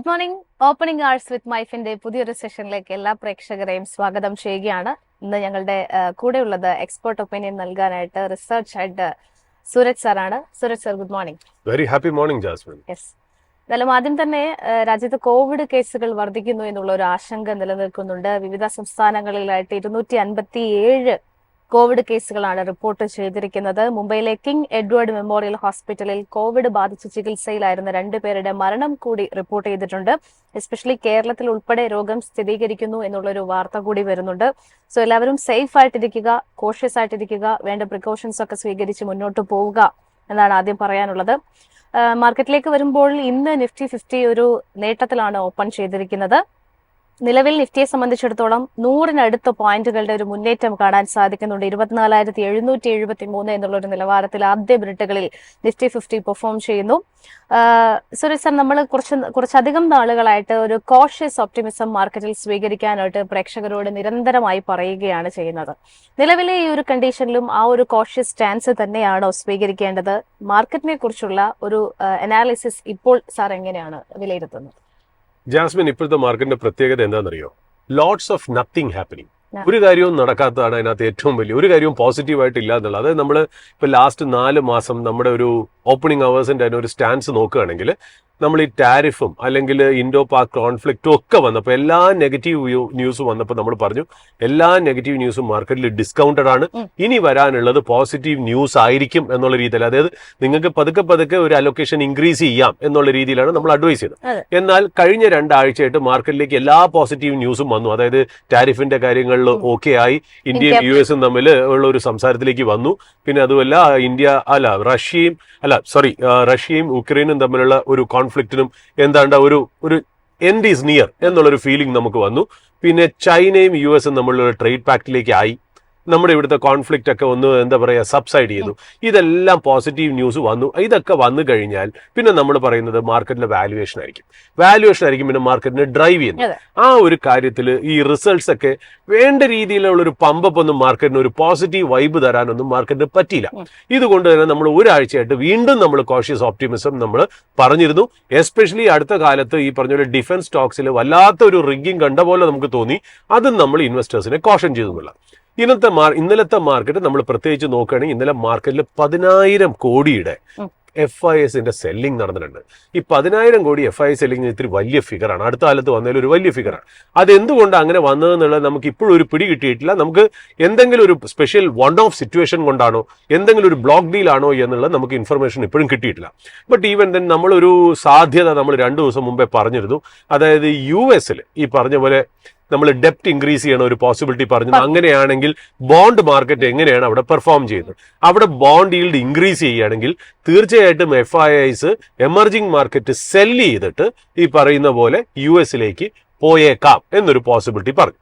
Good morning. Opening arts with മൈഫിന്റെ പുതിയൊരു സെഷനിലേക്ക് എല്ലാ പ്രേക്ഷകരെയും സ്വാഗതം ചെയ്യുകയാണ്. ഇന്ന് ഞങ്ങളുടെ കൂടെയുള്ളത് എക്സ്പേർട്ട് ഒപ്പീനിയൻ നൽകാനായിട്ട് റിസർച്ച് ഹെഡ് സൂരജ് സാറാണ്. Suraj sir, good morning. Very happy morning Jasmine. Yes, എന്നാലും ആദ്യം തന്നെ രാജ്യത്ത് കോവിഡ് കേസുകൾ വർദ്ധിക്കുന്നു എന്നുള്ള ഒരു ആശങ്ക നിലനിൽക്കുന്നുണ്ട്. വിവിധ സംസ്ഥാനങ്ങളിലായിട്ട് 257 കോവിഡ് കേസുകളാണ് റിപ്പോർട്ട് ചെയ്തിരിക്കുന്നത്. മുംബൈയിലെ കിങ് എഡ്വേർഡ് മെമ്മോറിയൽ ഹോസ്പിറ്റലിൽ കോവിഡ് ബാധിച്ച് ചികിത്സയിലായിരുന്ന 2 പേരുടെ മരണം കൂടി റിപ്പോർട്ട് ചെയ്തിട്ടുണ്ട്. എസ്പെഷ്യലി കേരളത്തിൽ ഉൾപ്പെടെ രോഗം സ്ഥിരീകരിക്കുന്നു എന്നുള്ളൊരു വാർത്ത കൂടി വരുന്നുണ്ട്. സോ എല്ലാവരും സേഫ് ആയിട്ടിരിക്കുക, കോഷ്യസ് ആയിട്ടിരിക്കുക, വേണ്ട പ്രിക്കോഷൻസ് ഒക്കെ സ്വീകരിച്ച് മുന്നോട്ട് പോവുക എന്നാണ് ആദ്യം പറയാനുള്ളത്. മാർക്കറ്റിലേക്ക് വരുമ്പോൾ ഇന്ന് നിഫ്റ്റി 50 ഒരു നേട്ടത്തിലാണ് ഓപ്പൺ ചെയ്തിരിക്കുന്നത്. നിലവിൽ നിഫ്റ്റിയെ സംബന്ധിച്ചിടത്തോളം 100-നടുത്ത പോയിന്റുകളുടെ ഒരു മുന്നേറ്റം കാണാൻ സാധിക്കുന്നുണ്ട്. 24,773 എന്നുള്ള ഒരു നിലവാരത്തിൽ ആദ്യ മിനിറ്റുകളിൽ നിഫ്റ്റി 50 പെർഫോം ചെയ്യുന്നു. സുരേഷ് സാർ, നമ്മൾ കുറച്ചധികം നാളുകളായിട്ട് ഒരു കോഷ്യസ് ഓപ്റ്റിമിസം മാർക്കറ്റിൽ സ്വീകരിക്കാനായിട്ട് പ്രേക്ഷകരോട് നിരന്തരമായി പറയുകയാണ് ചെയ്യുന്നത്. നിലവിലെ ഈ ഒരു കണ്ടീഷനിലും ആ ഒരു കോഷ്യസ് സ്റ്റാൻസ് തന്നെയാണോ സ്വീകരിക്കേണ്ടത്? മാർക്കറ്റിനെ കുറിച്ചുള്ള ഒരു അനാലിസിസ് ഇപ്പോൾ സാർ എങ്ങനെയാണ് വിലയിരുത്തുന്നത്? ജാസ്മിൻ, ഇപ്പോഴത്തെ മാർക്കറ്റിന്റെ പ്രത്യേകത എന്താണെന്നറിയോ? Lots of nothing happening. ഒരു കാര്യവും നടക്കാത്തതാണ് അതിനകത്ത് ഏറ്റവും വലിയ ഒരു കാര്യവും പോസിറ്റീവായിട്ട് ഇല്ല എന്നുള്ളത്. അതായത് നമ്മൾ ഇപ്പൊ ലാസ്റ്റ് 4 മാസം നമ്മുടെ ഒരു ഓപ്പണിംഗ് അവേഴ്സിന്റെ ഒരു സ്റ്റാൻസ് നോക്കുകയാണെങ്കിൽ നമ്മൾ ഈ ടാരിഫും അല്ലെങ്കിൽ ഇൻഡോ പാക് കോൺഫ്ലിക്റ്റും ഒക്കെ വന്നപ്പോൾ എല്ലാ നെഗറ്റീവ് ന്യൂസും വന്നപ്പോൾ നമ്മൾ പറഞ്ഞു എല്ലാ നെഗറ്റീവ് ന്യൂസും മാർക്കറ്റിൽ ഡിസ്കൗണ്ടഡ് ആണ്, ഇനി വരാനുള്ളത് പോസിറ്റീവ് ന്യൂസ് ആയിരിക്കും എന്നുള്ള രീതിയിൽ. അതായത് നിങ്ങൾക്ക് പതുക്കെ ഒരു അലൊക്കേഷൻ ഇൻക്രീസ് ചെയ്യാം എന്നുള്ള രീതിയിലാണ് നമ്മൾ അഡ്വൈസ് ചെയ്തത്. എന്നാൽ കഴിഞ്ഞ 2 ആഴ്ചയായിട്ട് മാർക്കറ്റിലേക്ക് എല്ലാ പോസിറ്റീവ് ന്യൂസും വന്നു. അതായത് ടാരിഫിന്റെ കാര്യങ്ങളിൽ ഓക്കെ ആയി, ഇന്ത്യയും US തമ്മിൽ ഉള്ള ഒരു സംസാരത്തിലേക്ക് വന്നു. പിന്നെ അതുമല്ല റഷ്യയും ഉക്രൈനും തമ്മിലുള്ള ഒരു കോൺഫ്ലിക്റ്റിനും എന്താണ്ട് ഒരു എൻഡ് ഈസ് നിയർ എന്നുള്ളൊരു ഫീലിംഗ് നമുക്ക് വന്നു. പിന്നെ ചൈനയും US തമ്മിലുള്ള ട്രേഡ് പാക്റ്റിലേക്ക് ആയി. നമ്മുടെ ഇവിടുത്തെ കോൺഫ്ലിക്റ്റ് ഒക്കെ ഒന്ന് സബ്സൈഡ് ചെയ്തു. ഇതെല്ലാം പോസിറ്റീവ് ന്യൂസ് വന്നു. ഇതൊക്കെ വന്നു കഴിഞ്ഞാൽ പിന്നെ നമ്മൾ പറയുന്നത് മാർക്കറ്റിന്റെ വാല്യുവേഷൻ ആയിരിക്കും പിന്നെ മാർക്കറ്റിനെ ഡ്രൈവ് ചെയ്യുന്നത്. ആ ഒരു കാര്യത്തിൽ ഈ റിസൾട്ട്സ് ഒക്കെ വേണ്ട രീതിയിലുള്ള ഒരു പമ്പപ്പ് ഒന്നും മാർക്കറ്റിന് ഒരു പോസിറ്റീവ് വൈബ് തരാനൊന്നും മാർക്കറ്റിന് പറ്റിയില്ല. ഇതുകൊണ്ട് തന്നെ നമ്മൾ ഒരാഴ്ചയായിട്ട് വീണ്ടും നമ്മൾ കോഷ്യസ് ഓപ്റ്റിമിസം നമ്മൾ പറഞ്ഞിരുന്നു. എസ്പെഷ്യലി അടുത്ത കാലത്ത് ഈ പറഞ്ഞ പോലെ ഡിഫൻസ് സ്റ്റോക്സിൽ വല്ലാത്ത ഒരു റിഗ്ഗിങ് കണ്ട പോലെ നമുക്ക് തോന്നി. അതും നമ്മൾ ഇൻവെസ്റ്റേഴ്സിനെ കോഷൻ ചെയ്തു. ഇന്നലത്തെ മാർക്കറ്റ് നമ്മൾ പ്രത്യേകിച്ച് നോക്കുകയാണെങ്കിൽ ഇന്നലെ മാർക്കറ്റിൽ 10,000 കോടിയുടെ FISന്റെ സെല്ലിംഗ് നടന്നിട്ടുണ്ട്. ഈ 10,000 കോടി FIS സെല്ലിംഗ് ഇത്തിരി വലിയ ഫിഗറാണ്. അടുത്ത കാലത്ത് വന്നതിൽ ഒരു വലിയ ഫിഗറാണ്. അതെന്തുകൊണ്ട് അങ്ങനെ വന്നതെന്നുള്ളത് നമുക്ക് ഇപ്പോഴും ഒരു പിടി കിട്ടിയിട്ടില്ല. നമുക്ക് എന്തെങ്കിലും ഒരു സ്പെഷ്യൽ വൺ ഓഫ് സിറ്റുവേഷൻ കൊണ്ടാണോ, എന്തെങ്കിലും ഒരു ബ്ലോക്ക് ഡീൽ ആണോ എന്നുള്ളത് നമുക്ക് ഇൻഫർമേഷൻ ഇപ്പോഴും കിട്ടിയിട്ടില്ല. ബട്ട് ഈവൻ ദെൻ നമ്മളൊരു സാധ്യത നമ്മൾ 2 ദിവസം മുമ്പേ പറഞ്ഞിരുന്നു. അതായത് US ഈ പറഞ്ഞ പോലെ നമ്മൾ ഡെപ്റ്റ് ഇൻക്രീസ് ചെയ്യണ ഒരു പോസിബിലിറ്റി പറഞ്ഞു. അങ്ങനെയാണെങ്കിൽ ബോണ്ട് മാർക്കറ്റ് എങ്ങനെയാണ് അവിടെ പെർഫോം ചെയ്യുന്നത്? അവിടെ ബോണ്ട് ഈൽഡ് ഇൻക്രീസ് ചെയ്യുകയാണെങ്കിൽ തീർച്ചയായിട്ടും FIS എമർജിംഗ് മാർക്കറ്റ് സെല്ല് ചെയ്തിട്ട് ഈ പറയുന്ന പോലെ US പോയേക്കാം എന്നൊരു പോസിബിലിറ്റി പറഞ്ഞു.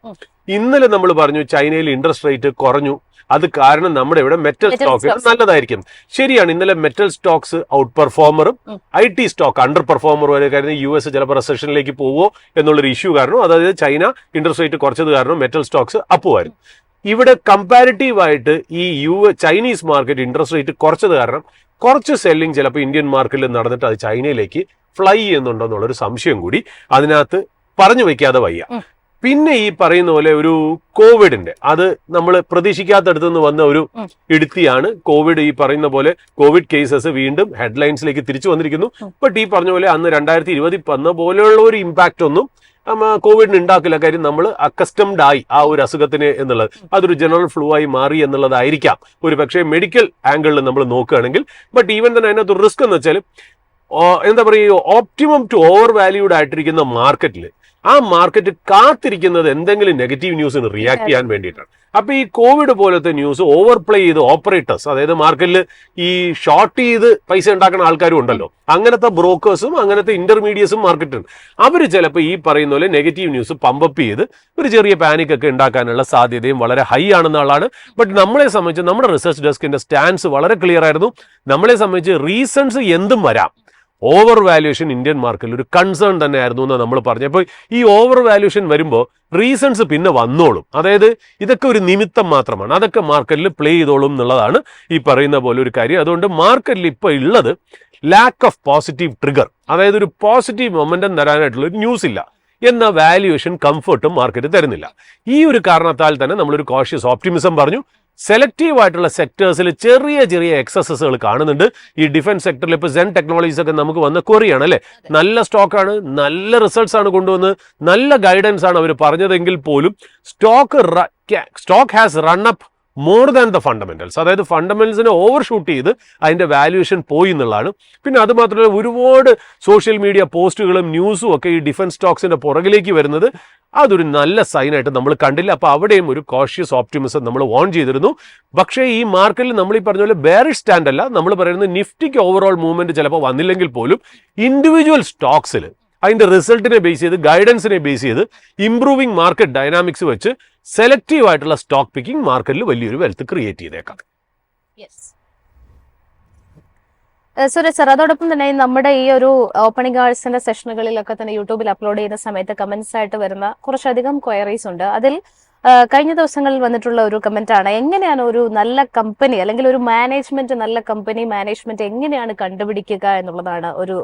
ഇന്നലെ നമ്മൾ പറഞ്ഞു ചൈനയിൽ ഇൻട്രസ്റ്റ് റേറ്റ് കുറഞ്ഞു. അത് കാരണം നമ്മുടെ ഇവിടെ മെറ്റൽ സ്റ്റോക്ക് നല്ലതായിരിക്കും. ശരിയാണ്, ഇന്നലെ മെറ്റൽ സ്റ്റോക്സ് ഔട്ട് പെർഫോമറും IT സ്റ്റോക്ക് അണ്ടർ പെർഫോമറും വരെ കാര്യം US ചിലപ്പോൾ റിസഷനിലേക്ക് പോവോ എന്നുള്ളൊരു ഇഷ്യൂ കാരണം, അതായത് ചൈന ഇൻട്രസ്റ്റ് റേറ്റ് കുറച്ചത് കാരണം മെറ്റൽ സ്റ്റോക്സ് അപ്പുമായിരുന്നു. ഇവിടെ കമ്പാരിറ്റീവായിട്ട് ഈ ചൈനീസ് മാർക്കറ്റ് ഇൻട്രസ്റ്റ് റേറ്റ് കുറച്ചത് കാരണം കുറച്ച് സെല്ലിംഗ് ചിലപ്പോൾ ഇന്ത്യൻ മാർക്കറ്റിൽ നടന്നിട്ട് അത് ചൈനയിലേക്ക് ഫ്ലൈ ചെയ്യുന്നുണ്ടോ എന്നുള്ളൊരു സംശയം കൂടി അതിനകത്ത് പറഞ്ഞു വയ്ക്കാതെ വയ്യ. പിന്നെ ഈ പറയുന്ന പോലെ ഒരു കോവിഡിന്റെ അത് നമ്മൾ പ്രതീക്ഷിക്കാത്തടത്തു നിന്ന് വന്ന ഒരു ഇടുത്തിയാണ് കോവിഡ്. ഈ പറയുന്ന പോലെ കോവിഡ് കേസസ് വീണ്ടും ഹെഡ്ലൈൻസിലേക്ക് തിരിച്ചു വന്നിരിക്കുന്നു. ബട്ട് ഈ പറഞ്ഞ പോലെ അന്ന് 2020 വന്ന പോലെയുള്ള ഒരു ഇമ്പാക്റ്റ് ഒന്നും കോവിഡിന് ഉണ്ടാക്കില്ല. കാര്യം നമ്മൾ അക്കസ്റ്റംഡ് ആയി ആ ഒരു അസുഖത്തിന് എന്നുള്ളത്. അതൊരു ജനറൽ ഫ്ലൂ ആയി മാറി എന്നുള്ളതായിരിക്കാം ഒരു പക്ഷേ മെഡിക്കൽ ആംഗിളിൽ നമ്മൾ നോക്കുകയാണെങ്കിൽ. ബട്ട് ഈവൻ തന്നെ അതിനകത്ത് റിസ്ക് എന്ന് വെച്ചാൽ ഓപ്റ്റിമം ടു ഓവർ വാല്യൂഡ് ആയിട്ടിരിക്കുന്ന മാർക്കറ്റിൽ ആ മാർക്കറ്റ് കാത്തിരിക്കുന്നത് എന്തെങ്കിലും നെഗറ്റീവ് ന്യൂസിന് റിയാക്ട് ചെയ്യാൻ വേണ്ടിയിട്ടാണ്. അപ്പൊ ഈ കോവിഡ് പോലത്തെ ന്യൂസ് ഓവർ പ്ലേ ചെയ്ത് ഓപ്പറേറ്റേഴ്സ്, അതായത് മാർക്കറ്റിൽ ഈ ഷോർട്ട് ചെയ്ത് പൈസ ഉണ്ടാക്കുന്ന ആൾക്കാരും ഉണ്ടല്ലോ, അങ്ങനത്തെ ബ്രോക്കേഴ്സും അങ്ങനത്തെ ഇന്റർമീഡിയറ്റ്സും മാർക്കറ്റുണ്ട്. അവർ ചിലപ്പോൾ ഈ പറയുന്ന പോലെ നെഗറ്റീവ് ന്യൂസ് പമ്പപ്പ് ചെയ്ത് ഒരു ചെറിയ പാനിക് ഒക്കെ ഉണ്ടാക്കാനുള്ള സാധ്യതയും വളരെ ഹൈ ആണെന്നുള്ളതാണ്. ബട്ട് നമ്മളെ സംബന്ധിച്ച് നമ്മുടെ റിസർച്ച് ഡെസ്കിന്റെ സ്റ്റാൻസ് വളരെ ക്ലിയർ ആയിരുന്നു. നമ്മളെ സംബന്ധിച്ച് റീസൺസ് എന്തും വരാം. ഓവർ വാല്യുവേഷൻ ഇന്ത്യൻ മാർക്കറ്റിൽ ഒരു കൺസേൺ തന്നെയായിരുന്നു എന്ന് നമ്മൾ പറഞ്ഞു. അപ്പോൾ ഈ ഓവർ വാല്യുവേഷൻ വരുമ്പോൾ റീസൺസ് പിന്നെ വന്നോളും. അതായത് ഇതൊക്കെ ഒരു നിമിത്തം മാത്രമാണ്, അതൊക്കെ മാർക്കറ്റിൽ പ്ലേ ചെയ്തോളും എന്നുള്ളതാണ് ഈ പറയുന്ന പോലെ ഒരു കാര്യം. അതുകൊണ്ട് മാർക്കറ്റിൽ ഇപ്പോൾ ഉള്ളത് ലാക്ക് ഓഫ് പോസിറ്റീവ് ട്രിഗർ, അതായത് ഒരു പോസിറ്റീവ് മൊമെന്റം തരാനായിട്ടുള്ള ഒരു ന്യൂസ് ഇല്ല എന്ന വാല്യുവേഷൻ കംഫർട്ടും മാർക്കറ്റ് തരുന്നില്ല. ഈ ഒരു കാരണത്താൽ തന്നെ നമ്മളൊരു കോഷ്യസ് ഓപ്റ്റിമിസം പറഞ്ഞു. സെലക്റ്റീവ് ആയിട്ടുള്ള സെക്ടേഴ്സിൽ ചെറിയ ചെറിയ എക്സസസുകൾ കാണുന്നുണ്ട്. ഈ ഡിഫൻസ് സെക്ടറിൽ ഇപ്പോൾ സെൻ ടെക്നോളജീസ് ഒക്കെ നമുക്ക് വന്ന കൊറിയാണ് അല്ലേ, നല്ല സ്റ്റോക്കാണ്, നല്ല റിസൾട്ട്സ് ആണ് കൊണ്ടുവന്ന്, നല്ല ഗൈഡൻസ് ആണ് അവർ പറഞ്ഞതെങ്കിൽ പോലും stock has run up more than the fundamentals. അതായത് ഫണ്ടമെന്റൽസിനെ ഓവർ ഷൂട്ട് ചെയ്ത് അതിന്റെ വാല്യുവേഷൻ പോയി എന്നുള്ളതാണ്. പിന്നെ അത് മാത്രമല്ല ഒരുപാട് സോഷ്യൽ മീഡിയ പോസ്റ്റുകളും ന്യൂസും ഒക്കെ ഈ ഡിഫൻസ് സ്റ്റോക്സിന്റെ പുറകിലേക്ക് വരുന്നത് അതൊരു നല്ല സൈനായിട്ട് നമ്മൾ കണ്ടില്ല. അപ്പോൾ അവിടെയും ഒരു കോഷ്യസ് ഓപ്റ്റിമിസം നമ്മൾ വാൺ ചെയ്തിരുന്നു. പക്ഷേ ഈ മാർക്കറ്റിൽ നമ്മൾ ഈ പറഞ്ഞ പോലെ ബെയറിഷ് സ്റ്റാൻഡ് അല്ല, നമ്മൾ പറയുന്നത് നിഫ്റ്റിക്ക് ഓവറോൾ മൂവ്മെന്റ് ചിലപ്പോൾ വന്നില്ലെങ്കിൽ പോലും ഇൻഡിവിജ്വൽ സ്റ്റോക്സിൽ അതിന്റെ റിസൾട്ടിനെ ബേസ് ചെയ്ത്, ഗൈഡൻസിനെ ബേസ് ചെയ്ത്, ഇംപ്രൂവിംഗ് മാർക്കറ്റ് ഡൈനാമിക്സ് വെച്ച് സെലക്റ്റീവ് ആയിട്ടുള്ള സ്റ്റോക്ക് പിക്കിംഗ് മാർക്കറ്റിൽ വലിയൊരു വെൽത്ത് ക്രിയേറ്റ് ചെയ്തേക്കാം. സുരേഷ് സർ, അതോടൊപ്പം തന്നെ നമ്മുടെ ഈ ഒരു ഓപ്പണിംഗ് ആഴ്സിന്റെ സെഷനുകളിലൊക്കെ തന്നെ യൂട്യൂബിൽ അപ്ലോഡ് ചെയ്യുന്ന സമയത്ത് കമന്റ്സ് ആയിട്ട് വരുന്ന കുറച്ചധികം ക്വയറീസ് ഉണ്ട്. അതിൽ കഴിഞ്ഞ ദിവസങ്ങളിൽ വന്നിട്ടുള്ള ഒരു കമന്റ് ആണ്, എങ്ങനെയാണ് ഒരു നല്ല കമ്പനി അല്ലെങ്കിൽ ഒരു മാനേജ്മെന്റ്, നല്ല കമ്പനി മാനേജ്മെന്റ് എങ്ങനെയാണ് കണ്ടുപിടിക്കുക എന്നുള്ളതാണ് ഒരു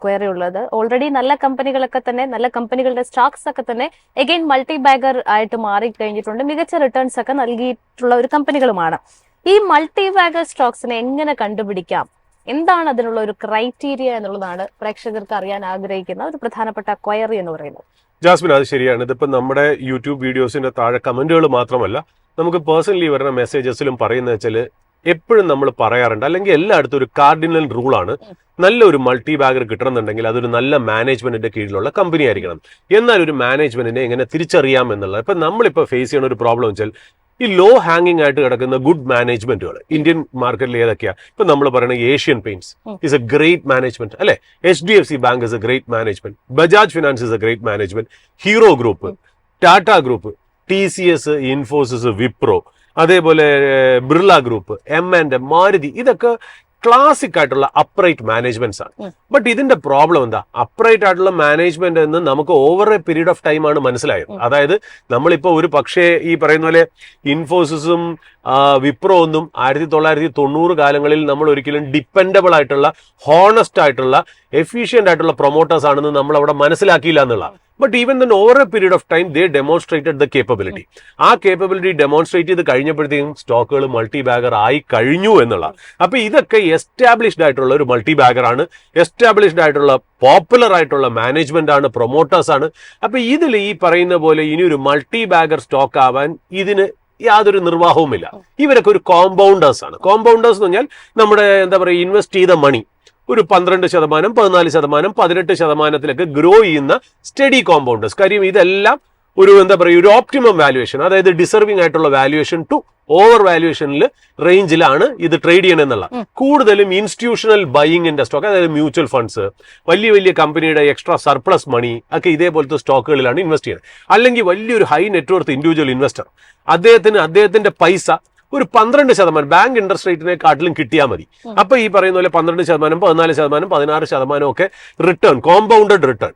ക്വയറി ഉള്ളത്. ഓൾറെഡി നല്ല കമ്പനികളൊക്കെ തന്നെ, നല്ല കമ്പനികളുടെ സ്റ്റോക്സ് ഒക്കെ തന്നെ എഗെയിൻ മൾട്ടി ബാഗർ ആയിട്ട് മാറി കഴിഞ്ഞിട്ടുണ്ട്, മികച്ച റിട്ടേൺസ് ഒക്കെ നൽകിയിട്ടുള്ള ഒരു കമ്പനികളുമാണ്. ഈ മൾട്ടി ബാഗർ സ്റ്റോക്സിനെ എങ്ങനെ കണ്ടുപിടിക്കാം, എന്താണ് അതിനുള്ള ഒരു ക്രൈറ്റീരിയ എന്നുള്ളതാണ് പ്രേക്ഷകർക്ക് അറിയാൻ ആഗ്രഹിക്കുന്ന ഒരു പ്രധാനപ്പെട്ട ക്വയറി എന്ന് പറയുന്നത്. ജാസ്മിൻ, അത് ശരിയാണ്. ഇതിപ്പോൾ നമ്മുടെ യൂട്യൂബ് വീഡിയോസിന്റെ താഴെ കമന്റുകൾ മാത്രമല്ല, നമുക്ക് പേഴ്സണലി വരുന്ന മെസ്സേജസിലും പറയുന്നത് വെച്ചാൽ എപ്പോഴും നമ്മൾ പറയാറുണ്ട്, അല്ലെങ്കിൽ എല്ലായിടത്തും ഒരു കാർഡിനൽ റൂളാണ്, നല്ലൊരു മൾട്ടി ബാഗർ കിട്ടണമെന്നുണ്ടെങ്കിൽ അതൊരു നല്ല മാനേജ്മെന്റിന്റെ കീഴിലുള്ള കമ്പനി ആയിരിക്കണം. എന്നാൽ ഒരു മാനേജ്മെന്റിനെ എങ്ങനെ തിരിച്ചറിയാം എന്നുള്ളത്, ഇപ്പൊ നമ്മളിപ്പോൾ ഫേസ് ചെയ്യുന്ന ഒരു പ്രോബ്ലം വെച്ചാൽ ഈ ലോ ഹാങ്ങിങ് ആയിട്ട് കിടക്കുന്ന ഗുഡ് മാനേജ്മെന്റുകൾ ഇന്ത്യൻ മാർക്കറ്റിൽ ഏതൊക്കെയാ? ഇപ്പൊ നമ്മൾ പറയുന്നത് Asian paints is A great management അല്ലെ, HDFC bank is A great management, Bajaj finance is A great management, hero group, Tata group, TCS, Infosys, Wipro, അതേപോലെ ബിർള ഗ്രൂപ്പ്, M&M, മാരുതി, ഇതൊക്കെ ക്ലാസിക് ആയിട്ടുള്ള അപ്രൈറ്റ് മാനേജ്മെന്റ്സ് ആണ്. ബട്ട് ഇതിന്റെ പ്രോബ്ലം എന്താ? അപ്രൈറ്റ് ആയിട്ടുള്ള മാനേജ്മെന്റ് എന്ന് നമുക്ക് over a period of time ആണ് മനസ്സിലായത്. അതായത് നമ്മളിപ്പോ ഒരു പക്ഷേ ഈ പറയുന്ന പോലെ ഇൻഫോസിസും വിപ്രോ ഒന്നും 1990 കാലങ്ങളിൽ നമ്മൾ ഒരിക്കലും ഡിപ്പെൻഡബിൾ ആയിട്ടുള്ള, ഹോണസ്റ്റ് ആയിട്ടുള്ള, എഫിഷ്യന്റ് ആയിട്ടുള്ള പ്രൊമോട്ടേഴ്സ് ആണെന്ന് നമ്മൾ അവിടെ മനസ്സിലാക്കിയില്ല എന്നുള്ള. But even then over a period of time they demonstrated the capability. ആ കേപ്പബിലിറ്റി ഡെമോൺസ്ട്രേറ്റ് ചെയ്ത് കഴിഞ്ഞപ്പോഴത്തേക്കും സ്റ്റോക്കുകൾ മൾട്ടി ബാഗർ ആയി കഴിഞ്ഞു എന്നുള്ള. അപ്പൊ ഇതൊക്കെ എസ്റ്റാബ്ലിഷ്ഡ് ആയിട്ടുള്ള ഒരു മൾട്ടി ബാഗർ ആണ്, എസ്റ്റാബ്ലിഷ്ഡ് ആയിട്ടുള്ള പോപ്പുലർ ആയിട്ടുള്ള മാനേജ്മെന്റ് ആണ്, പ്രൊമോട്ടേഴ്സ് ആണ്. അപ്പൊ ഇതിൽ ഈ പറയുന്ന പോലെ ഇനി ഒരു മൾട്ടി ബാഗർ സ്റ്റോക്ക് ആവാൻ ഇതിന് യാതൊരു നിർവാഹവുമില്ല. ഇവരൊക്കെ ഒരു കോമ്പൗണ്ടേഴ്സ് ആണ്. കോമ്പൗണ്ടേഴ്സ് എന്ന് പറഞ്ഞാൽ നമ്മുടെ എന്താ പറയുക, ഇൻവെസ്റ്റ് ചെയ്ത മണി ഒരു 12%, 14%, 18% ഗ്രോ ചെയ്യുന്ന സ്റ്റഡി കോമ്പൗണ്ടേഴ്സ്. കാര്യം ഇതെല്ലാം ഒരു എന്താ പറയുക, ഒരു ഓപ്റ്റിമം വാല്യുവേഷൻ, അതായത് ഡിസർവിംഗ് ആയിട്ടുള്ള വാല്യുവേഷൻ ടു ഓവർ വാല്യുവേഷനിൽ റേഞ്ചിലാണ് ഇത് ട്രേഡ് ചെയ്യണം എന്നുള്ള. കൂടുതലും ഇൻസ്റ്റിറ്റ്യൂഷണൽ ബൈയിങ്ങിന്റെ സ്റ്റോക്ക്, അതായത് മ്യൂച്വൽ ഫണ്ട്സ്, വലിയ വലിയ കമ്പനിയുടെ എക്സ്ട്രാ സർപ്ലസ് മണി ഒക്കെ ഇതേപോലത്തെ സ്റ്റോക്കുകളിലാണ് ഇൻവെസ്റ്റ് ചെയ്യുന്നത്. അല്ലെങ്കിൽ വലിയൊരു ഹൈ നെറ്റ്വർത്ത് ഇൻഡിവിജ്വൽ ഇൻവെസ്റ്റർ, അദ്ദേഹത്തിന്റെ പൈസ ഒരു 12% ബാങ്ക് ഇൻട്രസ്റ്റ് റേറ്റിനെക്കാട്ടിലും കിട്ടിയാൽ മതി. അപ്പൊ ഈ പറയുന്ന പോലെ 12%, 14%, 16% ഒക്കെ റിട്ടേൺ, കോമ്പൗണ്ടഡ് റിട്ടേൺ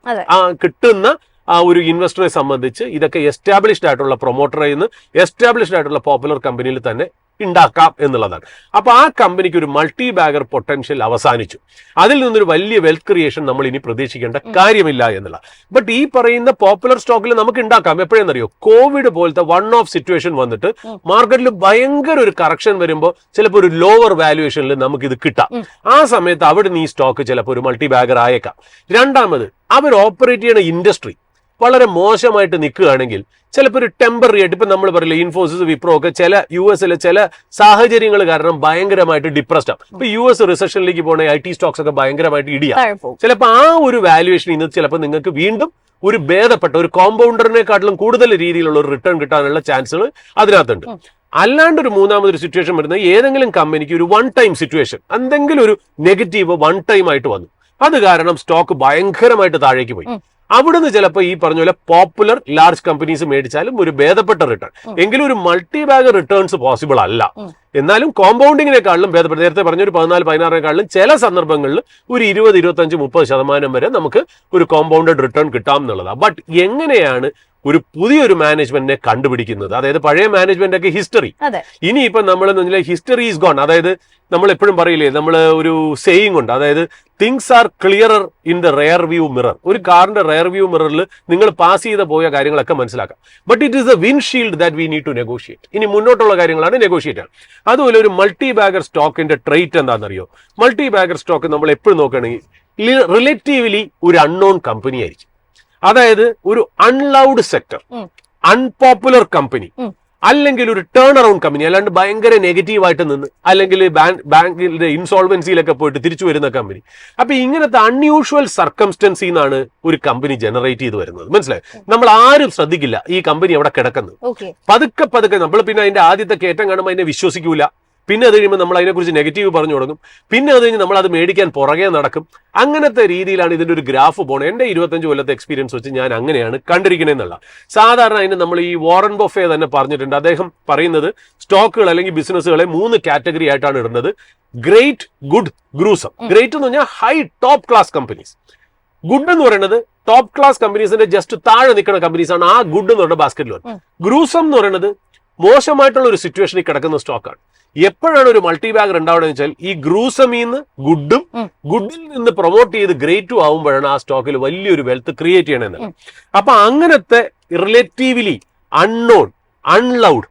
കിട്ടുന്ന ആ ഒരു ഇൻവെസ്റ്ററെ സംബന്ധിച്ച് ഇതൊക്കെ എസ്റ്റാബ്ലിഷ്ഡ് ആയിട്ടുള്ള പ്രൊമോട്ടറിൽ നിന്ന്, എസ്റ്റാബ്ലിഷ്ഡ് ആയിട്ടുള്ള പോപ്പുലർ കമ്പനിയിൽ തന്നെ ഉണ്ടാക്കാം എന്നുള്ളതാണ്. അപ്പൊ ആ കമ്പനിക്ക് ഒരു മൾട്ടി ബാഗർ പൊട്ടൻഷ്യൽ അവസാനിച്ചു. അതിൽ നിന്നൊരു വലിയ വെൽത്ത് ക്രിയേഷൻ നമ്മൾ ഇനി പ്രതീക്ഷിക്കേണ്ട കാര്യമില്ല എന്നുള്ള. ബട്ട് ഈ പറയുന്ന പോപ്പുലർ സ്റ്റോക്കിൽ നമുക്ക് ഉണ്ടാക്കാം. എപ്പോഴെന്നറിയോ? കോവിഡ് പോലത്തെ വൺ ഓഫ് സിറ്റുവേഷൻ വന്നിട്ട് മാർക്കറ്റിൽ ഭയങ്കര ഒരു കറക്ഷൻ വരുമ്പോൾ ചിലപ്പോൾ ഒരു ലോവർ വാല്യുവേഷനിൽ നമുക്ക് ഇത് കിട്ടാം. ആ സമയത്ത് അവിടെ നിന്ന് ഈ സ്റ്റോക്ക് ചിലപ്പോൾ ഒരു മൾട്ടി ബാഗർ ആയേക്കാം. രണ്ടാമത്, അവർ ഓപ്പറേറ്റ് ചെയ്യുന്ന ഇൻഡസ്ട്രി വളരെ മോശമായിട്ട് നിൽക്കുകയാണെങ്കിൽ ചിലപ്പോൾ ഒരു ടെമ്പററി ആയിട്ട്, ഇപ്പൊ നമ്മൾ പറയില്ല ഇൻഫോസിസ്, വിപ്രോ ഒക്കെ ചില US-ലെ ചില സാഹചര്യങ്ങൾ കാരണം ഭയങ്കരമായിട്ട് ഡിപ്രസ്ഡ് ആണ്. ഇപ്പൊ US റിസഷനിലേക്ക് പോകണ IT സ്റ്റോക്സ് ഒക്കെ ഭയങ്കരമായിട്ട് ഇടിയാ. ചിലപ്പോൾ ആ ഒരു വാല്യുവേഷൻ ഇന്ന് ചിലപ്പോൾ നിങ്ങൾക്ക് വീണ്ടും ഒരു ഭേദപ്പെട്ട ഒരു കോമ്പൗണ്ടറിനെക്കാട്ടിലും കൂടുതൽ രീതിയിലുള്ള ഒരു റിട്ടേൺ കിട്ടാനുള്ള ചാൻസുകൾ അതിനകത്തുണ്ട്. അല്ലാണ്ട് ഒരു മൂന്നാമതൊരു സിറ്റുവേഷൻ വരുന്നത്, ഏതെങ്കിലും കമ്പനിക്ക് ഒരു വൺ ടൈം സിറ്റുവേഷൻ, എന്തെങ്കിലും ഒരു നെഗറ്റീവ് വൺ ടൈം ആയിട്ട് വന്നു, അത് കാരണം സ്റ്റോക്ക് ഭയങ്കരമായിട്ട് താഴേക്ക് പോയി. അവിടുന്ന് ചിലപ്പോൾ ഈ പറഞ്ഞ പോലെ പോപ്പുലർ ലാർജ് കമ്പനീസ് മേടിച്ചാലും ഒരു ഭേദപ്പെട്ട റിട്ടേൺ, എങ്കിലും ഒരു മൾട്ടി ബാഗ് റിട്ടേൺസ് പോസിബിൾ അല്ല. എന്നാലും കോമ്പൗണ്ടിങ്ങിനെക്കാളും ഭേദപ്പെട്ട, നേരത്തെ പറഞ്ഞ ഒരു 14-16 ചില സന്ദർഭങ്ങളിൽ ഒരു 20-25-30% വരെ നമുക്ക് ഒരു കോമ്പൗണ്ടഡ് റിട്ടേൺ കിട്ടാം എന്നുള്ളതാണ്. ബട്ട് എങ്ങനെയാണ് ഒരു പുതിയൊരു മാനേജ്മെന്റിനെ കണ്ടുപിടിക്കുന്നത്? അതായത് പഴയ മാനേജ്മെന്റ് ഒക്കെ ഹിസ്റ്ററി, ഇനിയിപ്പോ നമ്മൾ ഹിസ്റ്ററി ഈസ് ഗോൺ. അതായത് നമ്മൾ എപ്പോഴും പറയില്ലേ, നമ്മൾ ഒരു സേയിങ് ഉണ്ട്, അതായത് things are clearer in the rare view mirror. ഒരു കാറിന്റെ റെയർ വ്യൂ മിററിൽ നിങ്ങൾ പാസ് ചെയ്ത് പോയ കാര്യങ്ങളൊക്കെ മനസ്സിലാക്കാം. But it is the windshield that we need to negotiate. ഇനി മുന്നോട്ടുള്ള കാര്യങ്ങളാണ് നെഗോഷിയേറ്റ് ആണ്. അതുപോലെ ഒരു മൾട്ടി ബാഗർ സ്റ്റോക്കിന്റെ ട്രേറ്റ് എന്താണെന്നറിയോ? മൾട്ടി ബാഗർ സ്റ്റോക്ക് നമ്മൾ എപ്പോഴും നോക്കുകയാണെങ്കിൽ റിലേറ്റീവ്ലി ഒരു അൺനോൺ കമ്പനി ആയിരിക്കും. അതായത് ഒരു അൺലൗഡ് സെക്ടർ, അൺപോപ്പുലർ കമ്പനി, അല്ലെങ്കിൽ ഒരു ടേൺ അറൗണ്ട് കമ്പനി, അല്ലാണ്ട് ഭയങ്കര നെഗറ്റീവായിട്ട് നിന്ന് അല്ലെങ്കിൽ ബാങ്കിന്റെ ഇൻസോൾവൻസിയിലൊക്കെ പോയിട്ട് തിരിച്ചു വരുന്ന കമ്പനി. അപ്പൊ ഇങ്ങനത്തെ അൺയൂഷ്വൽ സർക്കംസ്റ്റൻസിൽ നിന്നാണ് ഒരു കമ്പനി ജനറേറ്റ് ചെയ്ത് വരുന്നത്. മനസ്സിലായി? നമ്മൾ ആരും ശ്രദ്ധിക്കില്ല ഈ കമ്പനി അവിടെ കിടക്കുന്നത്. പതുക്കെ പതുക്കെ നമ്മൾ പിന്നെ അതിന്റെ ആദ്യത്തെ കയറ്റം കാണുമ്പോൾ അതിനെ വിശ്വസിക്കൂല. പിന്നെ അത് കഴിയുമ്പോൾ നമ്മൾ അതിനെക്കുറിച്ച് നെഗറ്റീവ് പറഞ്ഞു തുടങ്ങും. പിന്നെ അത് കഴിഞ്ഞ് നമ്മൾ അത് മേടിക്കാൻ പുറകെ നടക്കും. അങ്ങനത്തെ രീതിയിലാണ് ഇതിന്റെ ഒരു ഗ്രാഫ് പോണത്. എന്റെ 25 കൊല്ലത്തെ എക്സ്പീരിയൻസ് വെച്ച് ഞാൻ അങ്ങനെയാണ് കണ്ടിരിക്കണേന്നുള്ള. സാധാരണ അതിന് നമ്മൾ ഈ വാറൻ ബഫേ തന്നെ പറഞ്ഞിട്ടുണ്ട്. അദ്ദേഹം പറയുന്നത് സ്റ്റോക്കുകൾ അല്ലെങ്കിൽ ബിസിനസ്സുകളെ 3 കാറ്റഗറി ആയിട്ടാണ് ഇടുന്നത്: ഗ്രേറ്റ്, ഗുഡ്, ഗ്രൂസം. ഗ്രേറ്റ് എന്ന് പറഞ്ഞാൽ high top class companies. Good എന്ന് പറയുന്നത് ടോപ്പ് ക്ലാസ് കമ്പനീസിന്റെ ജസ്റ്റ് താഴെ നിൽക്കുന്ന കമ്പനീസ് ആണ് ആ ഗുഡ് എന്ന് പറയുന്ന ബാസ്കറ്റിൽ വരും. ഗ്രൂസം എന്ന് പറയുന്നത് മോശമായിട്ടുള്ള ഒരു സിറ്റുവേഷനിൽ കിടക്കുന്ന സ്റ്റോക്കാണ്. എപ്പോഴാണ് ഒരു മൾട്ടി ബാഗർ ഉണ്ടാവുക വെച്ചാൽ ഈ ഗ്രൂസമീന്ന് ഗുഡും ഗുഡിൽ നിന്ന് പ്രൊമോട്ട് ചെയ്ത് ഗ്രേറ്റും ആവുമ്പോഴാണ് ആ സ്റ്റോക്കിൽ വലിയൊരു വെൽത്ത് ക്രിയേറ്റ് ചെയ്യണമെന്നത്. അപ്പൊ അങ്ങനത്തെ റിലേറ്റീവ്ലി അൺനോൺ, അൺലൗഡ്,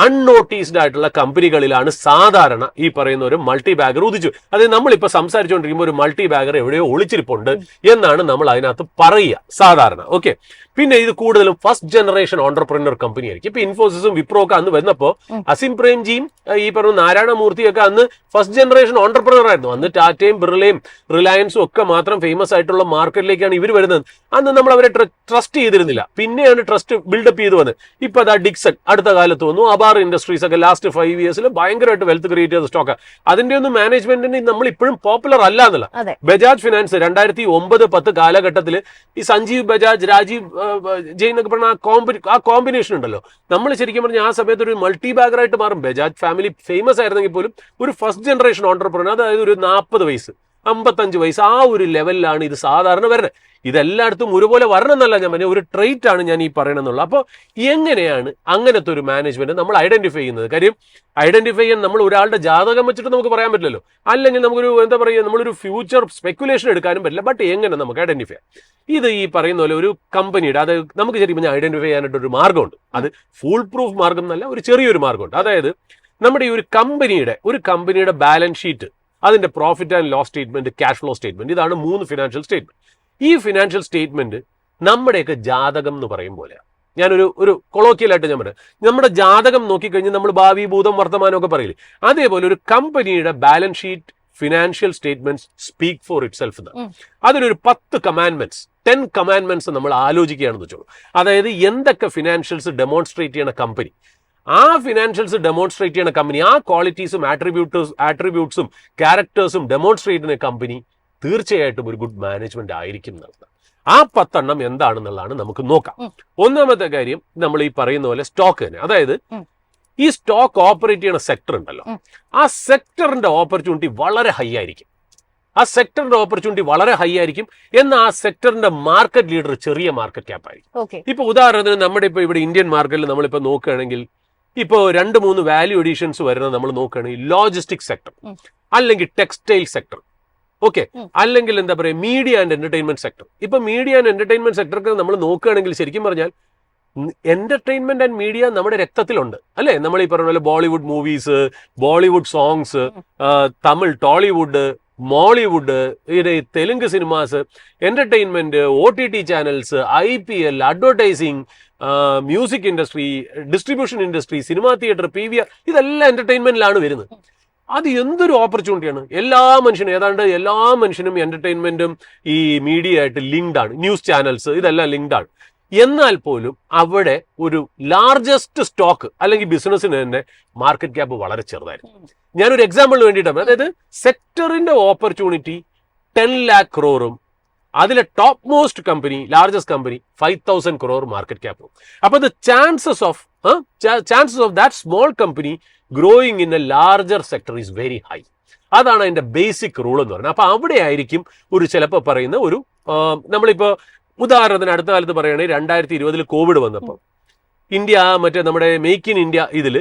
അൺനോട്ടീസ്ഡ് ആയിട്ടുള്ള കമ്പനികളിലാണ് സാധാരണ ഈ പറയുന്ന ഒരു മൾട്ടി ബാഗർ ഉദിച്ചു. അതായത് നമ്മളിപ്പോ സംസാരിച്ചുകൊണ്ടിരിക്കുമ്പോൾ ഒരു മൾട്ടി ബാഗർ എവിടെയോ ഒളിച്ചിരിപ്പുണ്ട് എന്നാണ് നമ്മൾ അതിനകത്ത് പറയുക സാധാരണ. ഓക്കെ, പിന്നെ ഇത് കൂടുതലും ഫസ്റ്റ് ജനറേഷൻ ഓണ്ടർപ്രനർ കമ്പനി ആയിരിക്കും. ഇപ്പൊ ഇൻഫോസിസും വിപ്രോ ഒക്കെ അന്ന് വന്നപ്പോ അസിം പ്രേംജിയും ഈ പറഞ്ഞ നാരായണമൂർത്തിയൊക്കെ അന്ന് ഫസ്റ്റ് ജനറേഷൻ ഓണ്ടർപ്രനർ ആയിരുന്നു. അന്ന് ടാറ്റയും ബിർളയും റിലയൻസും ഒക്കെ മാത്രം ഫേമസ് ആയിട്ടുള്ള മാർക്കറ്റിലേക്കാണ് ഇവർ വരുന്നത്. അന്ന് നമ്മൾ അവരെ ട്രസ്റ്റ് ചെയ്തിരുന്നില്ല. പിന്നെയാണ് ട്രസ്റ്റ് ബിൽഡപ്പ് ചെയ്ത് വന്നത്. ഇപ്പൊ അതാ ഡിക്സൺ അടുത്ത കാലത്ത് വന്നു. അബാർ ഇൻഡസ്ട്രീസ് ഒക്കെ ലാസ്റ്റ് 5 ഇയേഴ്സിൽ ഭയങ്കരമായിട്ട് വെൽത്ത് ക്രിയേറ്റ് ചെയ്ത സ്റ്റോക്ക്. അതിന്റെ ഒന്നും മാനേജ്മെന്റിന് നമ്മൾ ഇപ്പോഴും പോപ്പുലർ അല്ല എന്നുള്ള. ബജാജ് ഫിനാൻസ് 2009-10 കാലഘട്ടത്തിൽ ഈ സഞ്ജീവ് ബജാജ്, രാജീവ് ജെയിൻ എന്നൊക്കെ പറഞ്ഞ ആ കോമ്പിനേഷൻ ഉണ്ടല്ലോ. നമ്മൾ ശരിക്കും പറഞ്ഞാൽ ആ സമയത്ത് ഒരു മൾട്ടി ബാഗറായിട്ട് മാറും. ബജാജ് ഫാമിലി ഫേമസ് ആയിരുന്നെങ്കിൽ പോലും ഒരു ഫസ്റ്റ് ജനറേഷൻ ഓണ്ടർപ്രനർ, അതായത് ഒരു 40 വയസ്സ് 55 വയസ്സ് ആ ഒരു ലെവലിലാണ് ഇത് സാധാരണ വരുന്നത്. ഇതെല്ലായിടത്തും ഒരുപോലെ വരണം എന്നല്ല ഞാൻ പറഞ്ഞ, ഒരു ട്രേറ്റ് ആണ് ഞാൻ ഈ പറയണമെന്നുള്ളത്. അപ്പോൾ എങ്ങനെയാണ് അങ്ങനത്തെ ഒരു മാനേജ്മെന്റ് നമ്മൾ ഐഡന്റിഫൈ ചെയ്യുന്നത്? കാര്യം ഐഡന്റിഫൈ ചെയ്യാൻ നമ്മൾ ഒരാളുടെ ജാതകം വെച്ചിട്ട് നമുക്ക് പറയാൻ പറ്റില്ലല്ലോ. അല്ലെങ്കിൽ നമുക്കൊരു എന്താ പറയുക, നമ്മളൊരു ഫ്യൂച്ചർ സ്പെക്കുലേഷൻ എടുക്കാനും പറ്റില്ല. ബട്ട് എങ്ങനെ നമുക്ക് ഐഡന്റിഫൈ ചെയ്യാം? ഇത് ഈ പറയുന്ന പോലെ ഒരു കമ്പനിയുടെ, അത് നമുക്ക് ശരിക്കും പറഞ്ഞാൽ ഐഡന്റിഫൈ ചെയ്യാനായിട്ട് ഒരു മാർഗ്ഗമുണ്ട്. അത് ഫുൾ പ്രൂഫ് മാർഗം എന്നല്ല, ഒരു ചെറിയൊരു മാർഗ്ഗമുണ്ട്. അതായത് നമ്മുടെ ഈ ഒരു കമ്പനിയുടെ ബാലൻസ് ഷീറ്റ്, അതിന്റെ profit and loss statement, cash flow statement, ഇതാണ് 3 ഫിനാൻഷ്യൽ സ്റ്റേറ്റ്മെന്റ്. ഈ ഫിനാൻഷ്യൽ സ്റ്റേറ്റ്മെന്റ് നമ്മുടെയൊക്കെ ജാതകം എന്ന് പറയും പോലെ, ഞാനൊരു കൊളോക്കിയലായിട്ട് ഞാൻ പറയാം, നമ്മുടെ ജാതകം നോക്കിക്കഴിഞ്ഞാൽ നമ്മൾ ഭാവി, ഭൂതം, വർത്തമാനം ഒക്കെ പറയില്ലേ, അതേപോലെ ഒരു കമ്പനിയുടെ balance sheet, financial statements speak for it self എന്നാണ്. അതിലൊരു 10 കമാൻഡ്മെന്റ്സ് നമ്മൾ ആലോചിക്കുകയാണെന്ന് വെച്ചോളൂ. അതായത് എന്തൊക്കെ ഫിനാൻഷ്യൽസ് ഡെമോൺസ്ട്രേറ്റ് ചെയ്യണ കമ്പനി, ആ ഫിനാൻഷ്യൽസ് ഡെമോൺസ്ട്രേറ്റ് ചെയ്യുന്ന കമ്പനി, ആ ക്വാളിറ്റീസും ആട്രിബ്യൂട്ട്സും ക്യാരക്ടേഴ്സും ഡെമോൺസ്ട്രേറ്റ് ചെയ്യുന്ന കമ്പനി തീർച്ചയായിട്ടും ഒരു ഗുഡ് മാനേജ്മെന്റ് ആയിരിക്കും എന്നുള്ളത്. ആ 10 എണ്ണം എന്താണെന്നുള്ളതാണ് നമുക്ക് നോക്കാം. ഒന്നാമത്തെ കാര്യം നമ്മൾ ഈ പറയുന്ന പോലെ സ്റ്റോക്ക് തന്നെ. അതായത് ഈ സ്റ്റോക്ക് ഓപ്പറേറ്റ് ചെയ്യുന്ന സെക്ടർ ഉണ്ടല്ലോ, ആ സെക്ടറിന്റെ ഓപ്പർച്യൂണിറ്റി വളരെ ഹൈ ആയിരിക്കും. എന്നാൽ ആ സെക്ടറിന്റെ മാർക്കറ്റ് ലീഡർ ചെറിയ മാർക്കറ്റ് ക്യാപ്പ് ആയിരിക്കും. ഇപ്പൊ ഉദാഹരണത്തിന് നമ്മുടെ ഇപ്പൊ ഇവിടെ ഇന്ത്യൻ മാർക്കറ്റിൽ നമ്മളിപ്പോ നോക്കുകയാണെങ്കിൽ ഇപ്പോൾ 2-3 വാല്യൂ എഡീഷൻസ് വരുന്നത് നമ്മൾ നോക്കുകയാണെങ്കിൽ ലോജിസ്റ്റിക് സെക്ടർ, അല്ലെങ്കിൽ ടെക്സ്റ്റൈൽ സെക്ടർ, ഓക്കെ, അല്ലെങ്കിൽ എന്താ പറയുക മീഡിയ ആൻഡ് എന്റർടൈൻമെന്റ് സെക്ടർ. ഇപ്പൊ മീഡിയ ആൻഡ് എന്റർടൈൻമെന്റ് സെക്ടർക്ക് നമ്മൾ നോക്കുകയാണെങ്കിൽ ശരിക്കും പറഞ്ഞാൽ എന്റർടൈൻമെന്റ് ആൻഡ് മീഡിയ നമ്മുടെ രക്തത്തിലുണ്ട് അല്ലെ. നമ്മൾ ഈ പറഞ്ഞ പോലെ Bollywood movies, Bollywood songs, Tamil, Tollywood, Mollywood, Telugu cinemas, entertainment, OTT channels, IPL, advertising, music industry, distribution industry, cinema theatre, PVR, ഇതെല്ലാം എന്റർടൈൻമെന്റിലാണ് വരുന്നത്. അത് എന്തൊരു ഓപ്പർച്യൂണിറ്റിയാണ്. ഏതാണ്ട് എല്ലാ മനുഷ്യനും എന്റർടൈൻമെന്റും ഈ മീഡിയ ആയിട്ട് ലിങ്ക്ഡ് ആണ്. ന്യൂസ് ചാനൽസ് ഇതെല്ലാം ലിങ്ക്ഡ് ആണ്. എന്നാൽ പോലും അവിടെ ഒരു ലാർജസ്റ്റ് സ്റ്റോക്ക് അല്ലെങ്കിൽ ബിസിനസ്സിന് തന്നെ മാർക്കറ്റ് ക്യാപ്പ് വളരെ ചെറുതായിരുന്നു. ഞാനൊരു എക്സാമ്പിളിന് വേണ്ടിയിട്ടാണ്, അതായത് സെക്ടറിന്റെ ഓപ്പർച്യൂണിറ്റി 10 lakh crore അതിലെ top most company, largest company 5,000 crore market cap. അപ്പൊ the chances of that small company growing in a larger sector is very high. അതാണ് അതിന്റെ ബേസിക് റൂൾ എന്ന് പറയുന്നത്. അപ്പൊ അവിടെ ആയിരിക്കും ഒരു ചിലപ്പോൾ പറയുന്ന ഒരു നമ്മളിപ്പോ ഉദാഹരണത്തിന് അടുത്ത കാലത്ത് പറയുകയാണെങ്കിൽ 2020 കോവിഡ് വന്നപ്പോൾ ഇന്ത്യ മറ്റേ നമ്മുടെ മേക്ക് ഇൻ ഇന്ത്യ ഇതിൽ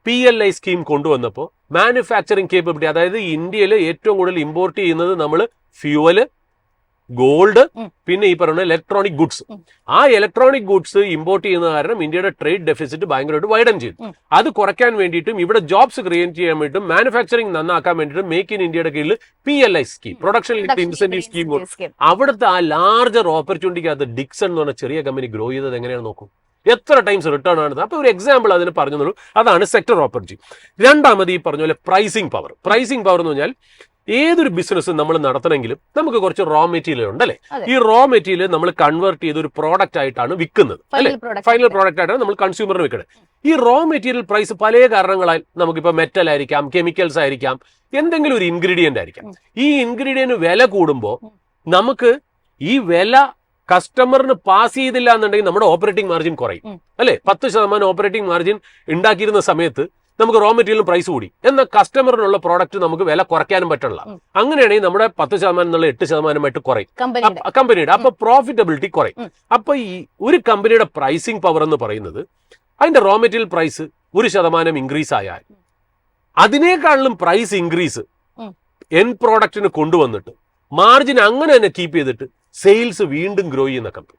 PLI സ്കീം കൊണ്ടുവന്നപ്പോൾ മാനുഫാക്ചറിങ് കേപ്പബിലിറ്റി, അതായത് ഇന്ത്യയിൽ ഏറ്റവും കൂടുതൽ ഇമ്പോർട്ട് ചെയ്യുന്നത് നമ്മൾ ഫ്യൂവല്, ഗോൾഡ്, പിന്നെ ഈ പറയുന്ന ഇലക്ട്രോണിക് ഗുഡ്സ്. ആ ഇലക്ട്രോണിക് ഗുഡ്സ് ഇമ്പോർട്ട് ചെയ്യുന്ന കാരണം ഇന്ത്യയുടെ ട്രേഡ് ഡെഫിസിറ്റ് ഭയങ്കരമായിട്ട് വൈഡൻ ചെയ്തു. അത് കുറയ്ക്കാൻ വേണ്ടിയിട്ടും ഇവിടെ ജോബ്സ് ക്രിയേറ്റ് ചെയ്യാൻ വേണ്ടിയിട്ടും മാനുഫാക്ചറിങ് നന്നാക്കാൻ വേണ്ടിയിട്ടും മേക്ക് ഇൻ ഇന്ത്യയുടെ കീഴിൽ PLI scheme, production linked incentive scheme, അവിടുത്തെ ആ ലാർജർ ഓപ്പർച്യൂണിറ്റിക്ക് അത് ഡിക്സൺ എന്ന് പറഞ്ഞ ചെറിയ കമ്പനി ഗ്രോ ചെയ്തത് എങ്ങനെയാണ് നോക്കൂ, എത്ര ടൈംസ് റിട്ടേൺ ആണ്. അപ്പൊ ഒരു എക്സാമ്പിൾ അതിന് പറഞ്ഞുള്ളൂ. അതാണ് സെക്ടർ ഓപ്പർച്യൂണിറ്റി. രണ്ടാമത് ഈ പറഞ്ഞ പോലെ പ്രൈസിംഗ് പവർ. പ്രൈസിംഗ് പവർ എന്ന് പറഞ്ഞാൽ ഏതൊരു ബിസിനസ് നമ്മൾ നടത്തണമെങ്കിലും നമുക്ക് കുറച്ച് റോ മെറ്റീരിയൽ ഉണ്ടല്ലേ. ഈ റോ മെറ്റീരിയൽ നമ്മൾ കൺവേർട്ട് ചെയ്ത് ഒരു പ്രോഡക്റ്റ് ആയിട്ടാണ് വിൽക്കുന്നത് അല്ലെ, ഫൈനൽ പ്രോഡക്റ്റ് ആയിട്ടാണ് നമ്മൾ കൺസ്യൂമറിന് വിൽക്കുന്നത്. ഈ റോ മെറ്റീരിയൽ പ്രൈസ് പല കാരണങ്ങളാൽ നമുക്കിപ്പോൾ മെറ്റൽ ആയിരിക്കാം, കെമിക്കൽസ് ആയിരിക്കാം, എന്തെങ്കിലും ഒരു ഇൻഗ്രീഡിയന്റ് ആയിരിക്കാം. ഈ ഇൻഗ്രീഡിയന്റ് വില കൂടുമ്പോൾ നമുക്ക് ഈ വില കസ്റ്റമറിന് പാസ് ചെയ്തില്ല എന്നുണ്ടെങ്കിൽ നമ്മുടെ ഓപ്പറേറ്റിംഗ് മാർജിൻ കുറയും അല്ലെ. 10% ഓപ്പറേറ്റിംഗ് മാർജിൻ ഉണ്ടാക്കിയിരുന്ന സമയത്ത് നമുക്ക് റോ മെറ്റീരിയൽ പ്രൈസ് കൂടി, എന്നാൽ കസ്റ്റമറിനുള്ള പ്രോഡക്റ്റ് നമുക്ക് വില കുറയ്ക്കാനും പറ്റില്ല. അങ്ങനെയാണെങ്കിൽ നമ്മുടെ 10% എന്നുള്ള 8% കുറയും കമ്പനിയുടെ. അപ്പൊ പ്രോഫിറ്റബിലിറ്റി കുറയും. അപ്പൊ ഈ ഒരു കമ്പനിയുടെ പ്രൈസിംഗ് പവർ എന്ന് പറയുന്നത് അതിന്റെ റോ മെറ്റീരിയൽ പ്രൈസ് 1% ഇൻക്രീസ് ആയാൽ അതിനേക്കാളും പ്രൈസ് ഇൻക്രീസ് എൻ പ്രോഡക്റ്റിന് കൊണ്ടുവന്നിട്ട് മാർജിൻ അങ്ങനെ തന്നെ കീപ്പ് ചെയ്തിട്ട് സെയിൽസ് വീണ്ടും ഗ്രോ ചെയ്യുന്ന കമ്പനി.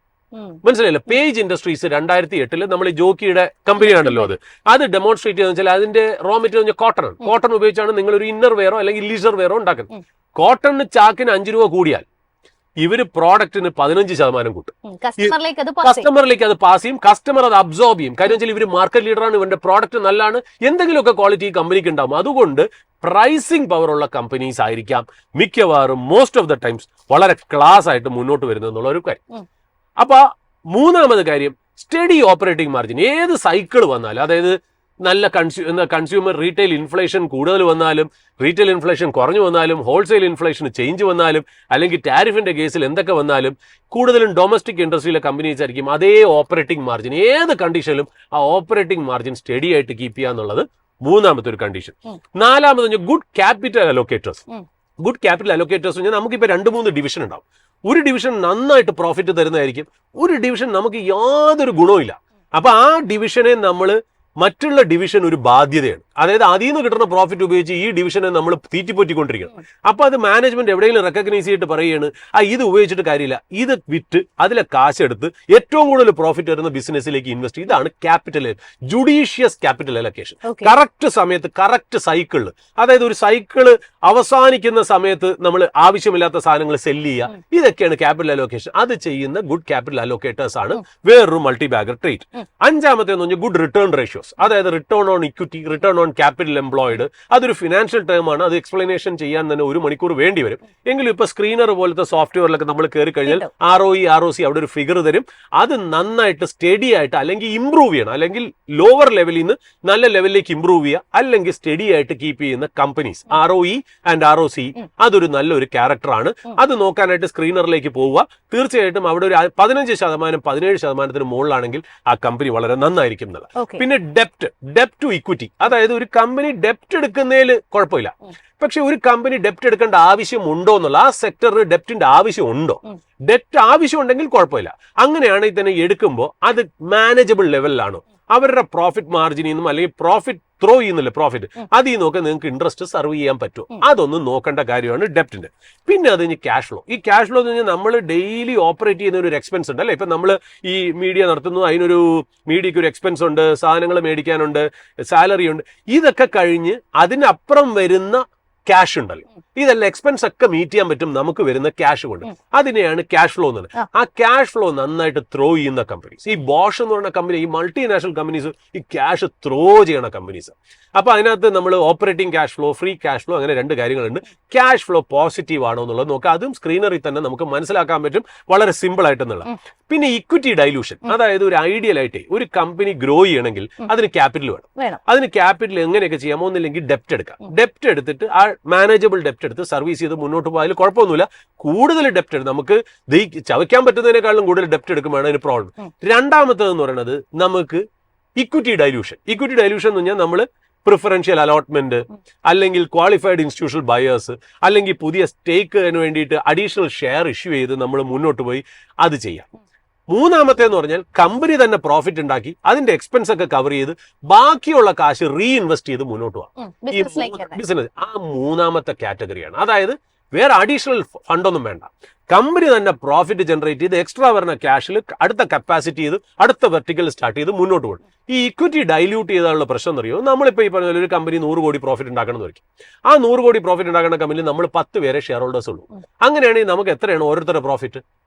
മനസ്സിലായില്ല. പേജ് ഇൻഡസ്ട്രീസ് 2008 നമ്മൾ ജോക്കിയുടെ കമ്പനിയാണല്ലോ അത് ഡെമോൺസ്ട്രേറ്റ് ചെയ്യുന്ന വെച്ചാൽ അതിന്റെ റോ മെറ്റീരിയൽ കോട്ടൺ ആണ്. കോട്ടൺ ഉപയോഗിച്ചാണ് നിങ്ങൾ ഒരു ഇന്നർ വെയറോ അല്ലെങ്കിൽ ലീസർ വെയറോ ഉണ്ടാക്കുന്നത്. കോട്ടണിന് ചാക്കിന് 5 രൂപ കൂടിയാൽ ഇവര് പ്രോഡക്റ്റിന് 15% കൂട്ടും. കസ്റ്റമറിലേക്ക് അത് പാസ് ചെയ്യും, കസ്റ്റമർ അത് അബ്സോർബ് ചെയ്യും. കാര്യം വെച്ചാൽ ഇവര് മാർക്കറ്റ് ലീഡറാണ്, ഇവരുടെ പ്രോഡക്റ്റ് നല്ലതാണ്, എന്തെങ്കിലുമൊക്കെ ക്വാളിറ്റി ഈ കമ്പനിക്ക് ഉണ്ടാവും. അതുകൊണ്ട് പ്രൈസിംഗ് പവർ ഉള്ള കമ്പനീസ് ആയിരിക്കാം മിക്കവാറും മോസ്റ്റ് ഓഫ് ദ ടൈംസ് വളരെ ക്ലാസ് ആയിട്ട് മുന്നോട്ട് വരുന്നത് എന്നുള്ള ഒരു കാര്യം. അപ്പൊ മൂന്നാമത് കാര്യം സ്റ്റഡി ഓപ്പറേറ്റിംഗ് മാർജിൻ. ഏത് സൈക്കിൾ വന്നാലും, അതായത് നല്ല കൺസ്യൂമർ റീറ്റെയിൽ ഇൻഫ്ലേഷൻ കൂടുതൽ വന്നാലും, റീറ്റെയിൽ ഇൻഫ്ലേഷൻ കുറഞ്ഞു വന്നാലും, ഹോൾസെയിൽ ഇൻഫ്ലേഷൻ ചേഞ്ച് വന്നാലും, അല്ലെങ്കിൽ ടാരിഫിന്റെ കേസിൽ എന്തൊക്കെ വന്നാലും കൂടുതലും ഡൊമസ്റ്റിക് ഇൻഡസ്ട്രിയിലെ കമ്പനീസ് ആയിരിക്കും അതേ ഓപ്പറേറ്റിംഗ് മാർജിൻ ഏത് കണ്ടീഷനിലും ആ ഓപ്പറേറ്റിംഗ് മാർജിൻ സ്റ്റഡി ആയിട്ട് കീപ്പ് ചെയ്യുക എന്നുള്ളത് മൂന്നാമത്തെ ഒരു കണ്ടീഷൻ. നാലാമത് ഗുഡ് ക്യാപിറ്റൽ അലോക്കേറ്റേഴ്സ്. ഗുഡ് ക്യാപിറ്റൽ അലോക്കേറ്റേഴ്സ് പറഞ്ഞാൽ നമുക്കിപ്പോൾ 2-3 ഡിവിഷൻ ഉണ്ടാവും. ഒരു ഡിവിഷൻ നന്നായിട്ട് പ്രോഫിറ്റ് തരുന്നതായിരിക്കും, ഒരു ഡിവിഷൻ നമുക്ക് യാതൊരു ഗുണവും. അപ്പൊ ആ ഡിവിഷനെ നമ്മൾ മറ്റുള്ള ഡിവിഷൻ ഒരു ബാധ്യതയാണ്. അതായത് അതിൽ നിന്ന് കിട്ടുന്ന പ്രോഫിറ്റ് ഉപയോഗിച്ച് ഈ ഡിവിഷനെ നമ്മൾ തീറ്റിപ്പൊറ്റിക്കൊണ്ടിരിക്കണം. അപ്പൊ അത് മാനേജ്മെന്റ് എവിടെയെങ്കിലും റെക്കഗ്നൈസ് ചെയ്തിട്ട് പറയുകയാണ്, ഇത് ഉപയോഗിച്ചിട്ട് കാര്യമില്ല, ഇത് വിറ്റ് അതിലെ കാശെടുത്ത് ഏറ്റവും കൂടുതൽ പ്രോഫിറ്റ് വരുന്ന ബിസിനസ്സിലേക്ക് ഇൻവെസ്റ്റ് ചെയ്യും. ഇതാണ് capital, judicious capital allocation. Correct സമയത്ത് കറക്റ്റ് സൈക്കിളിൽ, അതായത് ഒരു സൈക്കിള് അവസാനിക്കുന്ന സമയത്ത് നമ്മൾ ആവശ്യമില്ലാത്ത സാധനങ്ങൾ സെല്ല് ചെയ്യുക, ഇതൊക്കെയാണ് ക്യാപിറ്റൽ അലോക്കേഷൻ. അത് ചെയ്യുന്ന ഗുഡ് ക്യാപിറ്റൽ അലോക്കേറ്റേഴ്സ് ആണ് വേറൊരു മൾട്ടി ബാഗർ ട്രേറ്റ്. അഞ്ചാമത്തെ എന്ന് പറഞ്ഞാൽ ഗുഡ് റിട്ടേൺ റേഷ്യോസ്. അതായത് return on equity, return on capital employed. അതൊരു ഫിനാൻഷ്യൽ ടേം ആണ്, അത് എക്സ്പ്ലനേഷൻ ചെയ്യാൻ തന്നെ 1 മണിക്കൂർ വേണ്ടി വരും. എങ്കിലും ഇപ്പൊ സ്ക്രീനർ പോലത്തെ സോഫ്റ്റ്വെയറിലൊക്കെ നമ്മൾ കയറി കഴിഞ്ഞാൽ ROE, ROC അവിടെ ഒരു ഫിഗർ തരും. അത് നന്നായിട്ട് സ്റ്റഡി ആയിട്ട് അല്ലെങ്കിൽ ഇംപ്രൂവ് ചെയ്യണം, അല്ലെങ്കിൽ ലോവർ ലെവലിൽ നിന്ന് നല്ല ലെവലിലേക്ക് ഇംപ്രൂവ് ചെയ്യുക, അല്ലെങ്കിൽ സ്റ്റഡി ആയിട്ട് കീപ്പ് ചെയ്യുന്ന കമ്പനീസ് ROE ആൻഡ് ROC അതൊരു നല്ലൊരു ക്യാരക്ടറാണ്. അത് നോക്കാനായിട്ട് സ്ക്രീനറിലേക്ക് പോവുക. തീർച്ചയായിട്ടും അവിടെ ഒരു 15%, 17% മുകളിലാണെങ്കിൽ ആ കമ്പനി വളരെ നന്നായിരിക്കും എന്നുള്ളത്. പിന്നെ ഡെപ്റ്റ് ടു ഇക്വിറ്റി. അതായത് ഒരു കമ്പനി ഡെപ്റ്റ് എടുക്കുന്നതിൽ കുഴപ്പമില്ല, പക്ഷെ ഒരു കമ്പനി ഡെപ്റ്റ് എടുക്കേണ്ട ആവശ്യമുണ്ടോ എന്നുള്ള, ആ സെക്ടറിന് ഡെപ്റ്റിന്റെ ആവശ്യമുണ്ടോ, ഡെപ്റ്റ് ആവശ്യമുണ്ടെങ്കിൽ കുഴപ്പമില്ല. അങ്ങനെയാണെങ്കിൽ തന്നെ എടുക്കുമ്പോൾ അത് മാനേജബിൾ ലെവലിലാണോ, അവരുടെ പ്രോഫിറ്റ് മാർജിനിൽ നിന്നും അല്ലെങ്കിൽ പ്രോഫിറ്റ് ത്രോ ചെയ്യുന്നില്ല പ്രോഫിറ്റ്, അതിൽ നോക്കി നിങ്ങൾക്ക് ഇൻട്രസ്റ്റ് സർവ് ചെയ്യാൻ പറ്റുമോ, അതൊന്നും നോക്കേണ്ട കാര്യമാണ് ഡെപ്റ്റിന്റെ. പിന്നെ അത് കഴിഞ്ഞ് ക്യാഷ് ഫ്ലോ. ഈ ക്യാഷ് ഫ്ലോ എന്ന് പറഞ്ഞാൽ നമ്മൾ ഡെയിലി ഓപ്പറേറ്റ് ചെയ്യുന്ന ഒരു എക്സ്പെൻസ് ഉണ്ട് അല്ലെ. ഇപ്പൊ നമ്മൾ ഈ മീഡിയ നടത്തുന്നു, അതിനൊരു മീഡിയക്ക് ഒരു എക്സ്പെൻസ് ഉണ്ട്, സാധനങ്ങൾ മേടിക്കാനുണ്ട്, സാലറി ഉണ്ട്. ഇതൊക്കെ കഴിഞ്ഞ് അതിനപ്പുറം വരുന്ന ക്യാഷ് ഉണ്ടല്ലോ, ഇതെല്ലാം എക്സ്പെൻസ് ഒക്കെ മീറ്റ് ചെയ്യാൻ പറ്റും നമുക്ക് വരുന്ന ക്യാഷ് കൊണ്ട്. അതിനെയാണ് ക്യാഷ് ഫ്ലോ എന്ന് പറയുന്നത്. ആ ക്യാഷ് ഫ്ലോ നന്നായിട്ട് ത്രോ ചെയ്യുന്ന കമ്പനീസ്, ഈ ബോഷ് എന്ന് പറയുന്ന കമ്പനി, ഈ മൾട്ടിനാഷണൽ കമ്പനീസ് ഈ ക്യാഷ് ത്രോ ചെയ്യണ കമ്പനീസ്. അപ്പൊ അതിനകത്ത് നമ്മൾ operating cash flow, free cash flow, അങ്ങനെ 2 കാര്യങ്ങളുണ്ട്. ക്യാഷ് ഫ്ലോ പോസിറ്റീവ് ആണോ എന്നുള്ളത് നോക്കുക. അതും സ്ക്രീനറിൽ തന്നെ നമുക്ക് മനസ്സിലാക്കാൻ പറ്റും വളരെ സിമ്പിൾ ആയിട്ടെന്നുള്ള. പിന്നെ ഇക്വിറ്റി ഡൈലൂഷൻ. അതായത് ഒരു ഐഡിയൽ ആയിട്ട് ഒരു കമ്പനി ഗ്രോ ചെയ്യണമെങ്കിൽ അതിന് ക്യാപിറ്റൽ വേണം. അതിന് ക്യാപിറ്റൽ എങ്ങനെയൊക്കെ ചെയ്യാമോ, ഒന്നില്ലെങ്കിൽ ഡെപ്റ്റ് എടുക്കാം. ഡെപ്റ്റ് എടുത്തിട്ട് ആ മാനേജബിൾ ഡെപ്റ്റ് എടുത്ത് സർവീസ് ചെയ്ത് മുന്നോട്ട് പോയാൽ കുഴപ്പമൊന്നുമില്ല. കൂടുതൽ ഡെപ്റ്റ് എടുത്ത് നമുക്ക് ചവയ്ക്കാൻ പറ്റുന്നതിനേക്കാളും കൂടുതൽ ഡെപ്റ്റ് എടുക്കുമ്പോഴാണ് അതിന് പ്രോബ്ലം. രണ്ടാമത്തേതെന്ന് പറയുന്നത് നമുക്ക് ഇക്വിറ്റി ഡൈല്യൂഷൻ എന്ന് പറഞ്ഞാൽ നമ്മൾ പ്രിഫറൻഷ്യൽ അലോട്ട്മെന്റ്, അല്ലെങ്കിൽ ക്വാളിഫൈഡ് ഇൻസ്റ്റിറ്റ്യൂഷണൽ ബയേഴ്സ്, അല്ലെങ്കിൽ പുതിയ സ്റ്റേക്കിന് വേണ്ടിയിട്ട് അഡീഷണൽ ഷെയർ ഇഷ്യൂ ചെയ്ത് നമ്മൾ മുന്നോട്ട് പോയി അത് ചെയ്യാം. മൂന്നാമത്തേന്ന് പറഞ്ഞാൽ കമ്പനി തന്നെ പ്രോഫിറ്റ് ഉണ്ടാക്കി അതിന്റെ എക്സ്പെൻസ് ഒക്കെ കവർ ചെയ്ത് ബാക്കിയുള്ള കാശ് റീഇൻവെസ്റ്റ് ചെയ്ത് മുന്നോട്ട് പോകാം. ഈ ബിസിനസ് ആ മൂന്നാമത്തെ കാറ്റഗറിയാണ്. അതായത് വേറെ അഡീഷണൽ ഫണ്ടൊന്നും വേണ്ട, കമ്പനി തന്നെ പ്രോഫിറ്റ് ജനറേറ്റ് ചെയ്ത് എക്സ്ട്രാ വരുന്ന ക്യാഷിൽ അടുത്ത കപ്പാസിറ്റി ചെയ്ത് അടുത്ത വെർട്ടിക്കൽ സ്റ്റാർട്ട് ചെയ്ത് മുന്നോട്ട് പോകും. ഈ ഇക്വിറ്റി ഡൈല്യൂട്ട് ചെയ്താലുള്ള പ്രശ്നം എന്നറിയോ, നമ്മളിപ്പോൾ ഈ പറഞ്ഞ ഒരു കമ്പനി 100 കോടി പ്രോഫിറ്റ് ഉണ്ടാക്കണം എന്ന് വയ്ക്കും. ആ 100 കോടി പ്രോഫിറ്റ് ഉണ്ടാക്കുന്ന കമ്പനിയിൽ നമ്മൾ 10 പേരെ ഷെയർ ഹോൾഡേഴ്സ് ഉള്ളൂ. അങ്ങനെയാണെങ്കിൽ നമുക്ക് എത്രയാണ് ഓരോരുത്തരുടെ പ്രോഫിറ്റ്?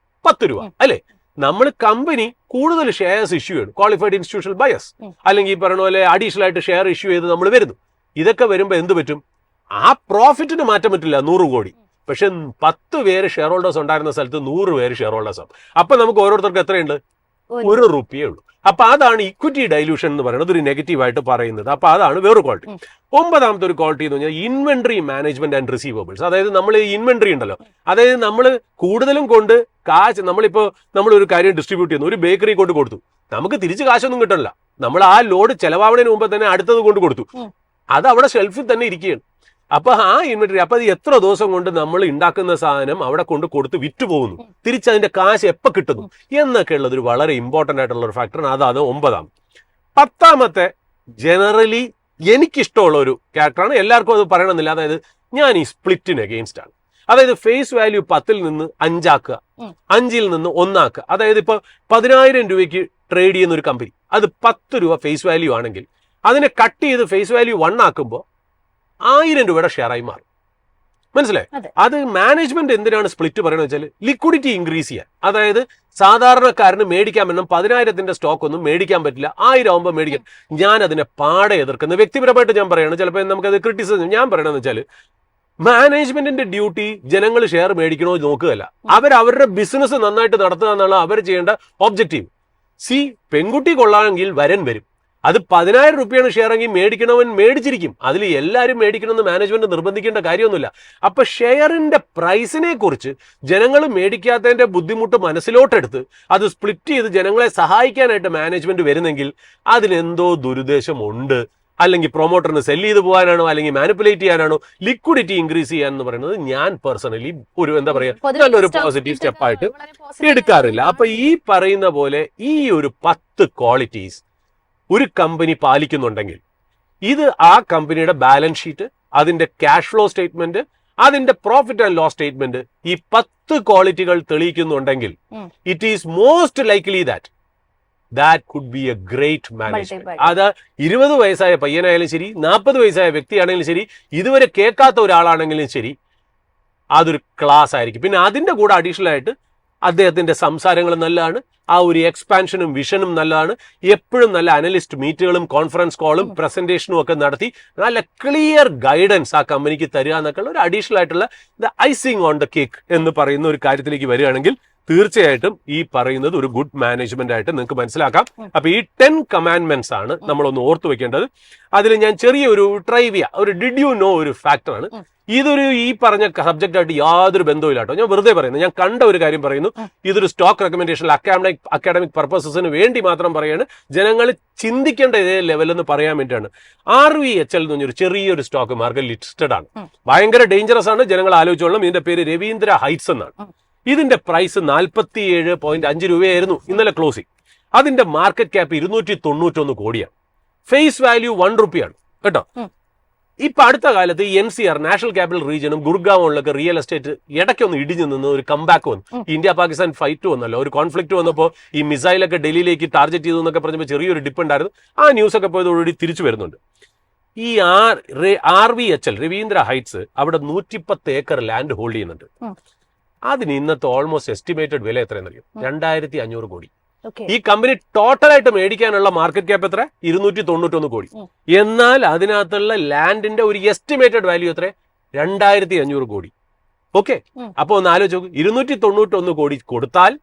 10 രൂപ അല്ലേ? നമ്മൾ കമ്പനി കൂടുതൽ ഷെയർസ് ഇഷ്യൂ ചെയ്യും, ക്വാളിഫൈഡ് ഇൻസ്റ്റിറ്റ്യൂഷണൽ ബയേഴ്സ്, അല്ലെങ്കിൽ ഈ പറഞ്ഞ പോലെ അഡീഷണൽ ആയിട്ട് ഷെയർ ഇഷ്യൂ ചെയ്ത് നമ്മൾ വരുന്നു. ഇതൊക്കെ വരുമ്പോൾ എന്ത് പറ്റും? ആ പ്രോഫിറ്റിന് മാറ്റം പറ്റില്ല 100 കോടി, പക്ഷെ 10 പേര് ഷെയർ ഹോൾഡേഴ്സ് ഉണ്ടായിരുന്ന സ്ഥലത്ത് 100 പേര് ഷെയർ ഹോൾഡേഴ്സ് ആവും. അപ്പൊ നമുക്ക് ഓരോരുത്തർക്ക് എത്രയുണ്ട്? 1 രൂപയേ ഉള്ളൂ. അപ്പൊ അതാണ് ഇക്വിറ്റി ഡൈല്യൂഷൻ എന്ന് പറയുന്നത്, ഒരു നെഗറ്റീവായിട്ട് പറയുന്നത്. അപ്പൊ അതാണ് വേറൊരു ക്വാളിറ്റി. 9ാമത്തെ ഒരു ക്വാളിറ്റി എന്ന് പറഞ്ഞാൽ ഇൻവെന്ററി മാനേജ്മെന്റ് ആൻഡ് റിസീവബിൾസ്. അതായത് നമ്മൾ ഈ ഇൻവെന്ററി ഉണ്ടല്ലോ, അതായത് നമ്മൾ കൂടുതലും കൊണ്ട് കാശ് നമ്മൾ ഒരു കാര്യം ഡിസ്ട്രിബ്യൂട്ട് ചെയ്യുന്നു, ഒരു ബേക്കറി കൊണ്ട് കൊടുത്തു, നമുക്ക് തിരിച്ച് കാശൊന്നും കിട്ടണില്ല. നമ്മൾ ആ ലോഡ് ചെലവാവുന്നതിന് മുമ്പ് തന്നെ അടുത്തത് കൊണ്ട് കൊടുത്തു, അത് അവിടെ ഷെൽഫിൽ തന്നെ ഇരിക്കുകയാണ്. അപ്പൊ ആ ഇൻവെന്ററി, അപ്പൊ അത് എത്ര ദിവസം കൊണ്ട് നമ്മൾ ഉണ്ടാക്കുന്ന സാധനം അവിടെ കൊണ്ട് കൊടുത്ത് വിറ്റ് പോകുന്നു, തിരിച്ച് അതിന്റെ കാശ് എപ്പോൾ കിട്ടുന്നു എന്നൊക്കെ ഉള്ളത് ഒരു വളരെ ഇമ്പോർട്ടന്റ് ആയിട്ടുള്ള ഒരു ഫാക്ടറാണ്. അതാണ് 9ാമത്. 10ാമത്തെ ജനറലി എനിക്കിഷ്ടമുള്ള ഒരു ക്യാരക്ടറാണ്, എല്ലാവർക്കും അത് പറയണമെന്നില്ല. അതായത് ഞാൻ ഈ സ്പ്ലിറ്റിന് അഗെയിൻസ്റ്റ് ആണ്. അതായത് ഫേസ് വാല്യൂ 10ൽ നിന്ന് 5 ആക്കുക, 5ൽ നിന്ന് 1 ആക്കുക. അതായത് ഇപ്പൊ 10,000 രൂപയ്ക്ക് ട്രേഡ് ചെയ്യുന്ന ഒരു കമ്പനി, അത് 10 രൂപ ഫേസ് വാല്യൂ ആണെങ്കിൽ അതിനെ കട്ട് ചെയ്ത് ഫേസ് വാല്യൂ 1 ആക്കുമ്പോൾ 1000 രൂപയുടെ ഷെയറായി മാറും. മനസ്സിലായി? അത് മാനേജ്മെന്റ് എന്തിനാണ് സ്പ്ലിറ്റ് പറയുന്നത് വെച്ചാൽ ലിക്വിഡിറ്റി ഇൻക്രീസ് ചെയ്യാൻ. അതായത് സാധാരണക്കാരന് മേടിക്കാൻ പറ്റുന്ന 10,000ന്റെ സ്റ്റോക്ക് ഒന്നും മേടിക്കാൻ പറ്റില്ല, 1000 ആകുമ്പോൾ മേടിക്കാം. ഞാൻ അതിനെ പാടെ എതിർക്കുന്നത്. വ്യക്തിപരമായിട്ട് ഞാൻ പറയണം, ചിലപ്പോൾ നമുക്കത് ക്രിറ്റിസിസം ഞാൻ പറയണമെന്ന് വെച്ചാൽ, മാനേജ്മെന്റിന്റെ ഡ്യൂട്ടി ജനങ്ങൾ ഷെയർ മേടിക്കണോ നോക്കുകയല്ല, അവരുടെ ബിസിനസ് നന്നായിട്ട് നടത്തുക എന്നുള്ള അവർ ചെയ്യേണ്ട ഒബ്ജക്റ്റീവ്. പെൺകുട്ടി കൊള്ളാമെങ്കിൽ വരൻ വരും. അത് 10,000 രൂപയാണ് ഷെയർ എങ്കിൽ മേടിക്കണവൻ മേടിച്ചിരിക്കും. അതിൽ എല്ലാവരും മേടിക്കണമെന്ന് മാനേജ്മെന്റ് നിർബന്ധിക്കേണ്ട കാര്യമൊന്നുമില്ല. അപ്പൊ ഷെയറിന്റെ പ്രൈസിനെ കുറിച്ച് ജനങ്ങൾ മേടിക്കാത്തതിന്റെ ബുദ്ധിമുട്ട് മനസ്സിലോട്ടെടുത്ത് അത് സ്പ്ലിറ്റ് ചെയ്ത് ജനങ്ങളെ സഹായിക്കാനായിട്ട് മാനേജ്മെന്റ് വരുന്നെങ്കിൽ അതിലെന്തോ ദുരുദ്ദേശമുണ്ട്. അല്ലെങ്കിൽ പ്രൊമോട്ടറിന് സെല്ല് ചെയ്ത് പോകാനാണോ, അല്ലെങ്കിൽ മാനിപ്പുലേറ്റ് ചെയ്യാനാണോ, ലിക്വിഡിറ്റി ഇൻക്രീസ് ചെയ്യാൻ പറയുന്നത് ഞാൻ പേഴ്സണലി ഒരു എന്താ പറയാ നല്ലൊരു പോസിറ്റീവ് സ്റ്റെപ്പായിട്ട് എടുക്കാറില്ല. അപ്പൊ ഈ പറയുന്ന പോലെ ഈ ഒരു 10 ക്വാളിറ്റീസ് ഒരു കമ്പനി പാലിക്കുന്നുണ്ടെങ്കിൽ ഇത് ആ കമ്പനിയുടെ ബാലൻസ് ഷീറ്റ്, അതിന്റെ ക്യാഷ് ഫ്ലോ സ്റ്റേറ്റ്മെന്റ്, അതിന്റെ പ്രോഫിറ്റ് ആൻഡ് ലോസ് സ്റ്റേറ്റ്മെന്റ് ഈ 10 ക്വാളിറ്റികൾ തെളിയിക്കുന്നുണ്ടെങ്കിൽ it is most likely that could be a great management. അത് 20 വയസ്സായ പയ്യനായാലും ശരി, 40 വയസ്സായ വ്യക്തിയാണെങ്കിലും ശരി, ഇതുവരെ കേൾക്കാത്ത ഒരാളാണെങ്കിലും ശരി, അതൊരു ക്ലാസ് ആയിരിക്കും. പിന്നെ അതിന്റെ കൂടെ അഡീഷണൽ ആയിട്ട് അദ്ദേഹത്തിന്റെ സംസാരങ്ങൾ നല്ലതാണ്, ആ ഒരു എക്സ്പാൻഷനും വിഷനും നല്ലതാണ്. എപ്പോഴും നല്ല അനലിസ്റ്റ് മീറ്റുകളും കോൺഫറൻസ് കോളും പ്രസന്റേഷനും ഒക്കെ നടത്തി നല്ല ക്ലിയർ ഗൈഡൻസ് ആ കമ്പനിക്ക് തരിക എന്നൊക്കെ ഒരു അഡീഷണൽ ആയിട്ടുള്ള the icing on the cake എന്ന് പറയുന്ന ഒരു കാര്യത്തിലേക്ക് വരികയാണെങ്കിൽ തീർച്ചയായിട്ടും ഈ പറയുന്നത് ഒരു ഗുഡ് മാനേജ്മെന്റ് ആയിട്ട് നിങ്ങൾക്ക് മനസ്സിലാക്കാം. അപ്പൊ ഈ 10 കമാൻഡ്മെന്റ്സ് ആണ് നമ്മളൊന്ന് ഓർത്തു വെക്കേണ്ടത്. അതിൽ ഞാൻ ചെറിയൊരു ട്രൈവിയ, ഒരു ഡിഡ് യു നോ ഒരു ഫാക്ടറാണ്. ഇതൊരു ഈ പറഞ്ഞ സബ്ജക്റ്റ് ആയിട്ട് യാതൊരു ബന്ധവുമില്ല കേട്ടോ, ഞാൻ വെറുതെ പറയുന്നു. ഞാൻ കണ്ട ഒരു കാര്യം പറയുന്നു. ഇതൊരു സ്റ്റോക്ക് റെക്കമെൻഡേഷൻ അക്കാഡമിക് പർപ്പസസിന് വേണ്ടി മാത്രം പറയാണ്, ജനങ്ങൾ ചിന്തിക്കേണ്ട ഇതേ ലെവലെന്ന് പറയാൻ വേണ്ടിയിട്ടാണ്. RVHL എന്ന് പറഞ്ഞൊരു ചെറിയൊരു സ്റ്റോക്ക് മാർക്കറ്റ് ലിസ്റ്റഡ് ആണ്, ഭയങ്കര ഡേഞ്ചറസ് ആണ്. ജനങ്ങൾ ആലോചിച്ചോളാം. ഇതിന്റെ പേര് രവീന്ദ്ര ഹൈറ്റ്സ് എന്നാണ്. ഇതിന്റെ പ്രൈസ് 47.5 രൂപയായിരുന്നു ഇന്നലെ ക്ലോസിംഗ്. അതിന്റെ മാർക്കറ്റ് ക്യാപ്പ് 291 കോടിയാണ്. ഫേസ് വാല്യൂ 1 രൂപയാണ് കേട്ടോ. ഇപ്പൊ അടുത്ത കാലത്ത് NCR നാഷണൽ ക്യാപിറ്റൽ റീജിയനും ഗുർഗാവോണിലൊക്കെ റിയൽ എസ്റ്റേറ്റ് ഇടയ്ക്കൊന്ന് ഇടിഞ്ഞു നിന്ന് ഒരു കംബാക്ക് വന്നു. ഇന്ത്യ പാകിസ്ഥാൻ ഫൈറ്റ് വന്നല്ലോ, ഒരു കോൺഫ്ലിക്ട് വന്നപ്പോൾ ഈ മിസൈലൊക്കെ ഡൽഹിയിലേക്ക് ടാർഗറ്റ് ചെയ്തു എന്നൊക്കെ പറഞ്ഞപ്പോൾ ചെറിയൊരു ഡിപ്പ് ഉണ്ടായിരുന്നു. ആ ന്യൂസ് ഒക്കെ പോയതോടുകൂടി തിരിച്ചു വരുന്നുണ്ട്. ഈ RVHL രവീന്ദ്ര ഹൈറ്റ്സ് അവിടെ 110 ഏക്കർ ലാൻഡ് ഹോൾഡ് ചെയ്യുന്നുണ്ട്. അതിന് ഇന്നത്തെ ഓൾമോസ്റ്റ് എസ്റ്റിമേറ്റഡ് വില എത്രയെന്നറിയും? 2,500 കോടി. ഈ കമ്പനി ടോട്ടലായിട്ട് മേടിക്കാനുള്ള മാർക്കറ്റ് ക്യാപ്പ് എത്ര? 291 കോടി. എന്നാൽ അതിനകത്തുള്ള ലാൻഡിന്റെ ഒരു എസ്റ്റിമേറ്റഡ് വാല്യൂ എത്ര? 2,500 കോടി. ഓക്കെ, അപ്പൊ ഒന്ന് ആലോചിച്ച് നോക്ക്, 291 കോടി കൊടുത്താൽ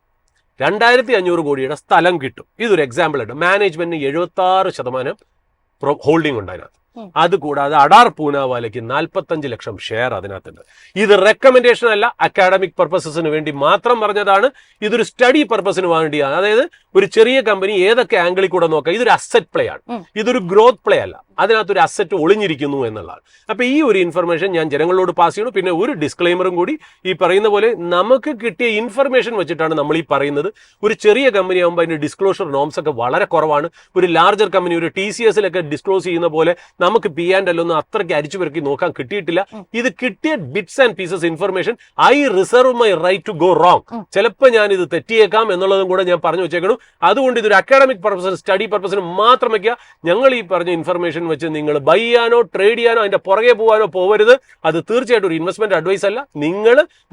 2,500 കോടിയുടെ സ്ഥലം കിട്ടും. ഇതൊരു എക്സാമ്പിൾ ആയിട്ട് മാനേജ്മെന്റിന് 76% ഹോൾഡിംഗ് ഉണ്ട് അതിനകത്ത്. അതുകൂടാതെ അഡാർ പൂനാവാലയ്ക്ക് 45 ലക്ഷം ഷെയർ അതിനകത്തുണ്ട്. ഇത് റെക്കമെൻഡേഷൻ അല്ല, അക്കാഡമിക് പർപ്പസസിന് വേണ്ടി മാത്രം പറഞ്ഞതാണ്. ഇതൊരു സ്റ്റഡി പർപ്പസിന് വേണ്ടിയാണ്. അതായത് ഒരു ചെറിയ കമ്പനി ഏതൊക്കെ ആംഗിളിൽ കൂടെ നോക്കാം, ഇതൊരു അസറ്റ് പ്ലേ ആണ്, ഇതൊരു ഗ്രോത്ത് പ്ലേ അല്ല. അതിനകത്തൊരു അസറ്റ് ഒളിഞ്ഞിരിക്കുന്നു എന്നുള്ളതാണ്. അപ്പൊ ഈ ഒരു ഇൻഫർമേഷൻ ഞാൻ ജനങ്ങളോട് പാസ് ചെയ്യണം. പിന്നെ ഒരു ഡിസ്ക്ലെയിമറും കൂടി, ഈ പറയുന്ന പോലെ നമുക്ക് കിട്ടിയ ഇൻഫർമേഷൻ വെച്ചിട്ടാണ് നമ്മൾ ഈ പറയുന്നത്. ഒരു ചെറിയ കമ്പനി ആകുമ്പോൾ അതിന്റെ ഡിസ്ക്ലോഷർ നോംസ് ഒക്കെ വളരെ കുറവാണ്. ഒരു ലാർജർ കമ്പനി, ഒരു TCSലൊക്കെ ഡിസ്ക്ലോസ് ചെയ്യുന്ന പോലെ നമുക്ക് P&L ഒന്നും അത്രയ്ക്ക് അരിച്ചു പെറുക്കി നോക്കാൻ കിട്ടിയിട്ടില്ല. ഇത് കിട്ടിയ bits and pieces information. I reserve my right to go wrong. ചിലപ്പോൾ ഞാൻ ഇത് തെറ്റിയേക്കാം എന്നുള്ളതും കൂടെ ഞാൻ പറഞ്ഞു വെച്ചേക്കണം. അതുകൊണ്ട് ഇതൊരു അക്കാഡമിക് പർപ്പസിന്, സ്റ്റഡി പർപ്പസിന് മാത്രം വയ്ക്കുക. ഞങ്ങൾ ഈ പറഞ്ഞ ഇൻഫർമേഷൻ വെച്ച് നിങ്ങൾ ബൈ ചെയ്യാനോ ട്രേഡ് ചെയ്യാനോ അതിന്റെ പുറകെ പോകാനോ പോകരുത്. അത് തീർച്ചയായിട്ടും ഒരു ഇൻവെസ്റ്റ്മെന്റ് അഡ്വൈസ് അല്ല.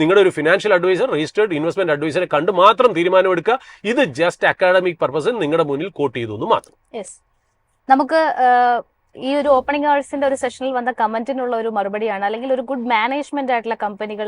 നിങ്ങളുടെ ഒരു ഫിനാൻഷ്യൽ അഡ്വൈസർ, രജിസ്റ്റേർഡ് ഇൻവെസ്റ്റ്മെന്റ് അഡ്വൈസറെ കണ്ട് മാത്രം തീരുമാനമെടുക്കുക. ഇത് ജസ്റ്റ് അക്കാഡമിക് പർപ്പസിന് നിങ്ങളുടെ മുന്നിൽ കോട്ട് ചെയ്തു എന്ന് മാത്രം. നമുക്ക് ഈ ഒരു ഓപ്പണിംഗ് അവേഴ്സിന്റെ ഒരു സെഷനിൽ വന്ന കമന്റിനുള്ള ഒരു മറുപടിയാണ്, അല്ലെങ്കിൽ ഒരു ഗുഡ് മാനേജ്മെന്റ് ആയിട്ടുള്ള കമ്പനികൾ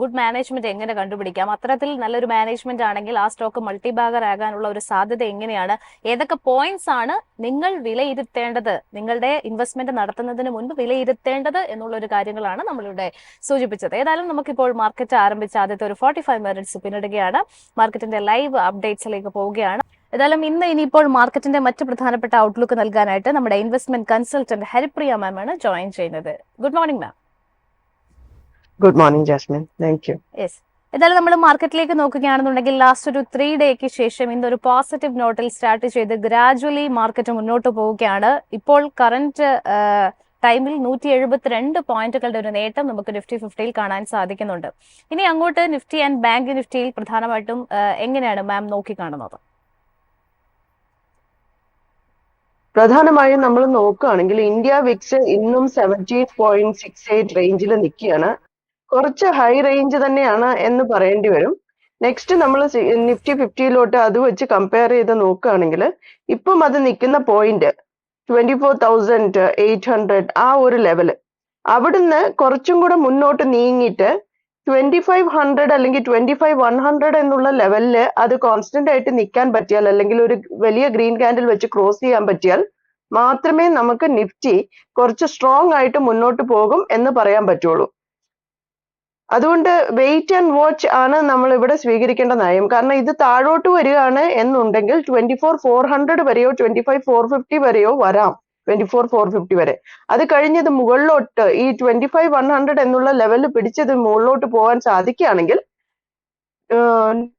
ഗുഡ് മാനേജ്മെന്റ് എങ്ങനെ കണ്ടുപിടിക്കാം, അത്തരത്തിൽ നല്ലൊരു മാനേജ്മെന്റ് ആണെങ്കിൽ ആ സ്റ്റോക്ക് മൾട്ടിബാഗർ ആകാനുള്ള ഒരു സാധ്യത എങ്ങനെയാണ്, ഏതൊക്കെ പോയിന്റ്സ് ആണ് നിങ്ങൾ വിലയിരുത്തേണ്ടത്, നിങ്ങളുടെ ഇൻവെസ്റ്റ്മെന്റ് നടത്തുന്നതിന് മുൻപ് വിലയിരുത്തേണ്ടത് എന്നുള്ള ഒരു കാര്യങ്ങളാണ് നമ്മളിവിടെ സൂചിപ്പിച്ചത്. ഏതായാലും നമുക്കിപ്പോൾ മാർക്കറ്റ് ആരംഭിച്ച ആദ്യത്തെ ഒരു 45 മിനിറ്റ്സ് പിന്നിടുകയാണ്. മാർക്കറ്റിന്റെ ലൈവ് അപ്ഡേറ്റ്സിലേക്ക് പോവുകയാണ്. ഏതായാലും ഇനിയിപ്പോൾ മാർക്കറ്റിന്റെ മറ്റ് പ്രധാനപ്പെട്ട ഔട്ട്ലുക്ക് നൽകാനായിട്ട് നമ്മുടെ ഇൻവെസ്റ്റ്മെന്റ് കൺസൾട്ടന്റ് ഹരിപ്രിയ മാം ആണ് ജോയിൻ ചെയ്യുന്നത്. Good morning ma'am. Good morning Jasmine, thank you. Yes, ഏതായാലും നമ്മൾ മാർക്കറ്റിലേക്ക് നോക്കുകയാണെന്നുണ്ടെങ്കിൽ ലാസ്റ്റ് ഒരു 3 ഡേക്ക് ശേഷം ഇന്നൊരു പോസിറ്റീവ് നോട്ടിൽ സ്റ്റാർട്ട് ചെയ്ത് ഗ്രാജുവലി മാർക്കറ്റ് മുന്നോട്ട് പോവുകയാണ്. ഇപ്പോൾ കറന്റ് ടൈമിൽ 172 പോയിന്റുകളുടെ ഒരു നേട്ടം നമുക്ക് നിഫ്റ്റി 50യിൽ കാണാൻ സാധിക്കുന്നുണ്ട്. ഇനി അങ്ങോട്ട് നിഫ്റ്റി ആൻഡ് ബാങ്ക് നിഫ്റ്റിയിൽ പ്രധാനമായിട്ടും എങ്ങനെയാണ് മാം നോക്കിക്കാണുന്നത്? പ്രധാനമായും നമ്മൾ നോക്കുകയാണെങ്കിൽ ഇന്ത്യ വിക്സ് ഇന്നും 17.68 റേഞ്ചിൽ നിൽക്കുകയാണ്. കുറച്ച് ഹൈ റേഞ്ച് തന്നെയാണ് എന്ന് പറയേണ്ടി വരും. നെക്സ്റ്റ് നമ്മൾ നിഫ്റ്റി 50യിലോട്ട് അത് വെച്ച് കമ്പയർ ചെയ്ത് നോക്കുകയാണെങ്കിൽ ഇപ്പം അത് നിൽക്കുന്ന പോയിന്റ് 24,800 ആ ഒരു ലെവല്. അവിടുന്ന് കുറച്ചും കൂടെ മുന്നോട്ട് നീങ്ങിയിട്ട് 2500 അല്ലെങ്കിൽ 25,100 എന്നുള്ള ലെവലില് അത് കോൺസ്റ്റന്റ് ആയിട്ട് നിൽക്കാൻ പറ്റിയാൽ, അല്ലെങ്കിൽ ഒരു വലിയ ഗ്രീൻ കാൻഡിൽ വെച്ച് ക്രോസ് ചെയ്യാൻ പറ്റിയാൽ മാത്രമേ നമുക്ക് നിഫ്റ്റി കുറച്ച് സ്ട്രോങ് ആയിട്ട് മുന്നോട്ട് പോകും എന്ന് പറയാൻ പറ്റുള്ളൂ. അതുകൊണ്ട് വെയിറ്റ് ആൻഡ് വാച്ച് ആണ് നമ്മൾ ഇവിടെ സ്വീകരിക്കേണ്ട നയം. കാരണം ഇത് താഴോട്ട് വരികയാണ് എന്നുണ്ടെങ്കിൽ 24,400 വരെയോ 25,450 വരെയോ വരാം, 24,450 വരെ. അത് കഴിഞ്ഞത് മുകളിലോട്ട് ഈ 25,100 എന്നുള്ള ലെവലിൽ പിടിച്ചത് മുകളിലോട്ട് പോകാൻ സാധിക്കുകയാണെങ്കിൽ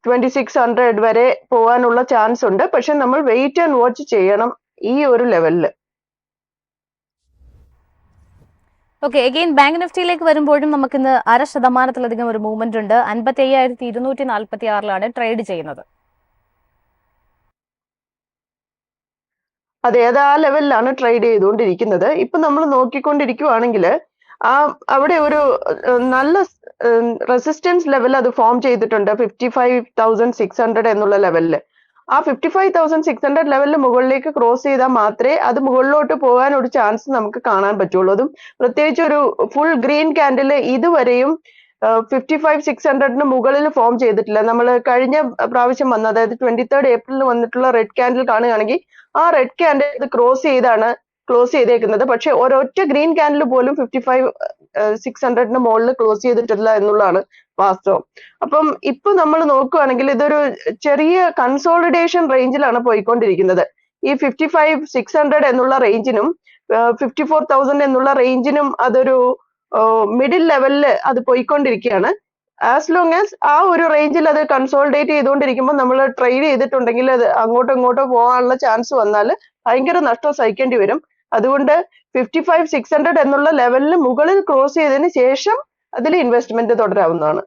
2600 വരെ പോകാനുള്ള ചാൻസ് ഉണ്ട്. പക്ഷെ നമ്മൾ വെയിറ്റ് ആൻഡ് വാച്ച് ചെയ്യണം ഈ ഒരു ലെവലില്. ഓക്കെ, അഗെയിൻ ബാങ്ക് നിഫ്റ്റിയിലേക്ക് വരുമ്പോഴും നമുക്കിന്ന് 0.5% ഒരു മൂവ്മെന്റ് ഉണ്ട്. 55,246 ട്രേഡ് ചെയ്യുന്നത്. അത് ഏതാ ലെവലിലാണ് ട്രേഡ് ചെയ്തുകൊണ്ടിരിക്കുന്നത്. ഇപ്പൊ നമ്മൾ നോക്കിക്കൊണ്ടിരിക്കുവാണെങ്കിൽ അവിടെ ഒരു നല്ല റെസിസ്റ്റൻസ് ലെവൽ അത് ഫോം ചെയ്തിട്ടുണ്ട് 55,600 എന്നുള്ള ലെവലില്. ആ 55,600 ലെവലിൽ മുകളിലേക്ക് ക്രോസ് ചെയ്താൽ മാത്രമേ അത് മുകളിലോട്ട് പോകാൻ ഒരു ചാൻസ് നമുക്ക് കാണാൻ പറ്റുള്ളൂ. അതും പ്രത്യേകിച്ച് ഒരു ഫുൾ ഗ്രീൻ ക്യാൻഡില് ഇതുവരെയും 55,600 മുകളിൽ ഫോം ചെയ്തിട്ടില്ല. നമ്മൾ കഴിഞ്ഞ പ്രാവശ്യം വന്ന, അതായത് 23rd ഏപ്രിലിൽ വന്നിട്ടുള്ള റെഡ് ക്യാൻഡിൽ കാണുകയാണെങ്കിൽ ആ റെഡ് ക്യാൻഡിൽ ഇത് ക്രോസ് ചെയ്താണ് ക്ലോസ് ചെയ്തേക്കുന്നത്. പക്ഷെ ഒരൊറ്റ ഗ്രീൻ ക്യാൻഡിൽ പോലും 55,600 മുകളിൽ ക്ലോസ് ചെയ്തിട്ടില്ല എന്നുള്ളതാണ് വാസ്തവം. അപ്പം ഇപ്പൊ നമ്മൾ നോക്കുകയാണെങ്കിൽ ഇതൊരു ചെറിയ കൺസോളിഡേഷൻ റേഞ്ചിലാണ് പോയിക്കൊണ്ടിരിക്കുന്നത്. ഈ 55,600 എന്നുള്ള റേഞ്ചിനും 54,000 എന്നുള്ള റേഞ്ചിനും അതൊരു മിഡിൽ ലെവലിൽ അത് പോയിക്കൊണ്ടിരിക്കുകയാണ്. ആസ് ലോങ് ആസ് ആ ഒരു റേഞ്ചിൽ അത് കൺസോളിഡേറ്റ് ചെയ്തുകൊണ്ടിരിക്കുമ്പോൾ നമ്മൾ ട്രേഡ് ചെയ്തിട്ടുണ്ടെങ്കിൽ അത് അങ്ങോട്ടോ ഇങ്ങോട്ടോ പോകാനുള്ള ചാൻസ് വന്നാൽ ഭയങ്കര നഷ്ടം സഹിക്കേണ്ടി വരും. അതുകൊണ്ട് 55,600 എന്നുള്ള ലെവലിന് മുകളിൽ ക്രോസ് ചെയ്തതിന് ശേഷം അതിൽ ഇൻവെസ്റ്റ്മെന്റ് തുടരാവുന്നതാണ്.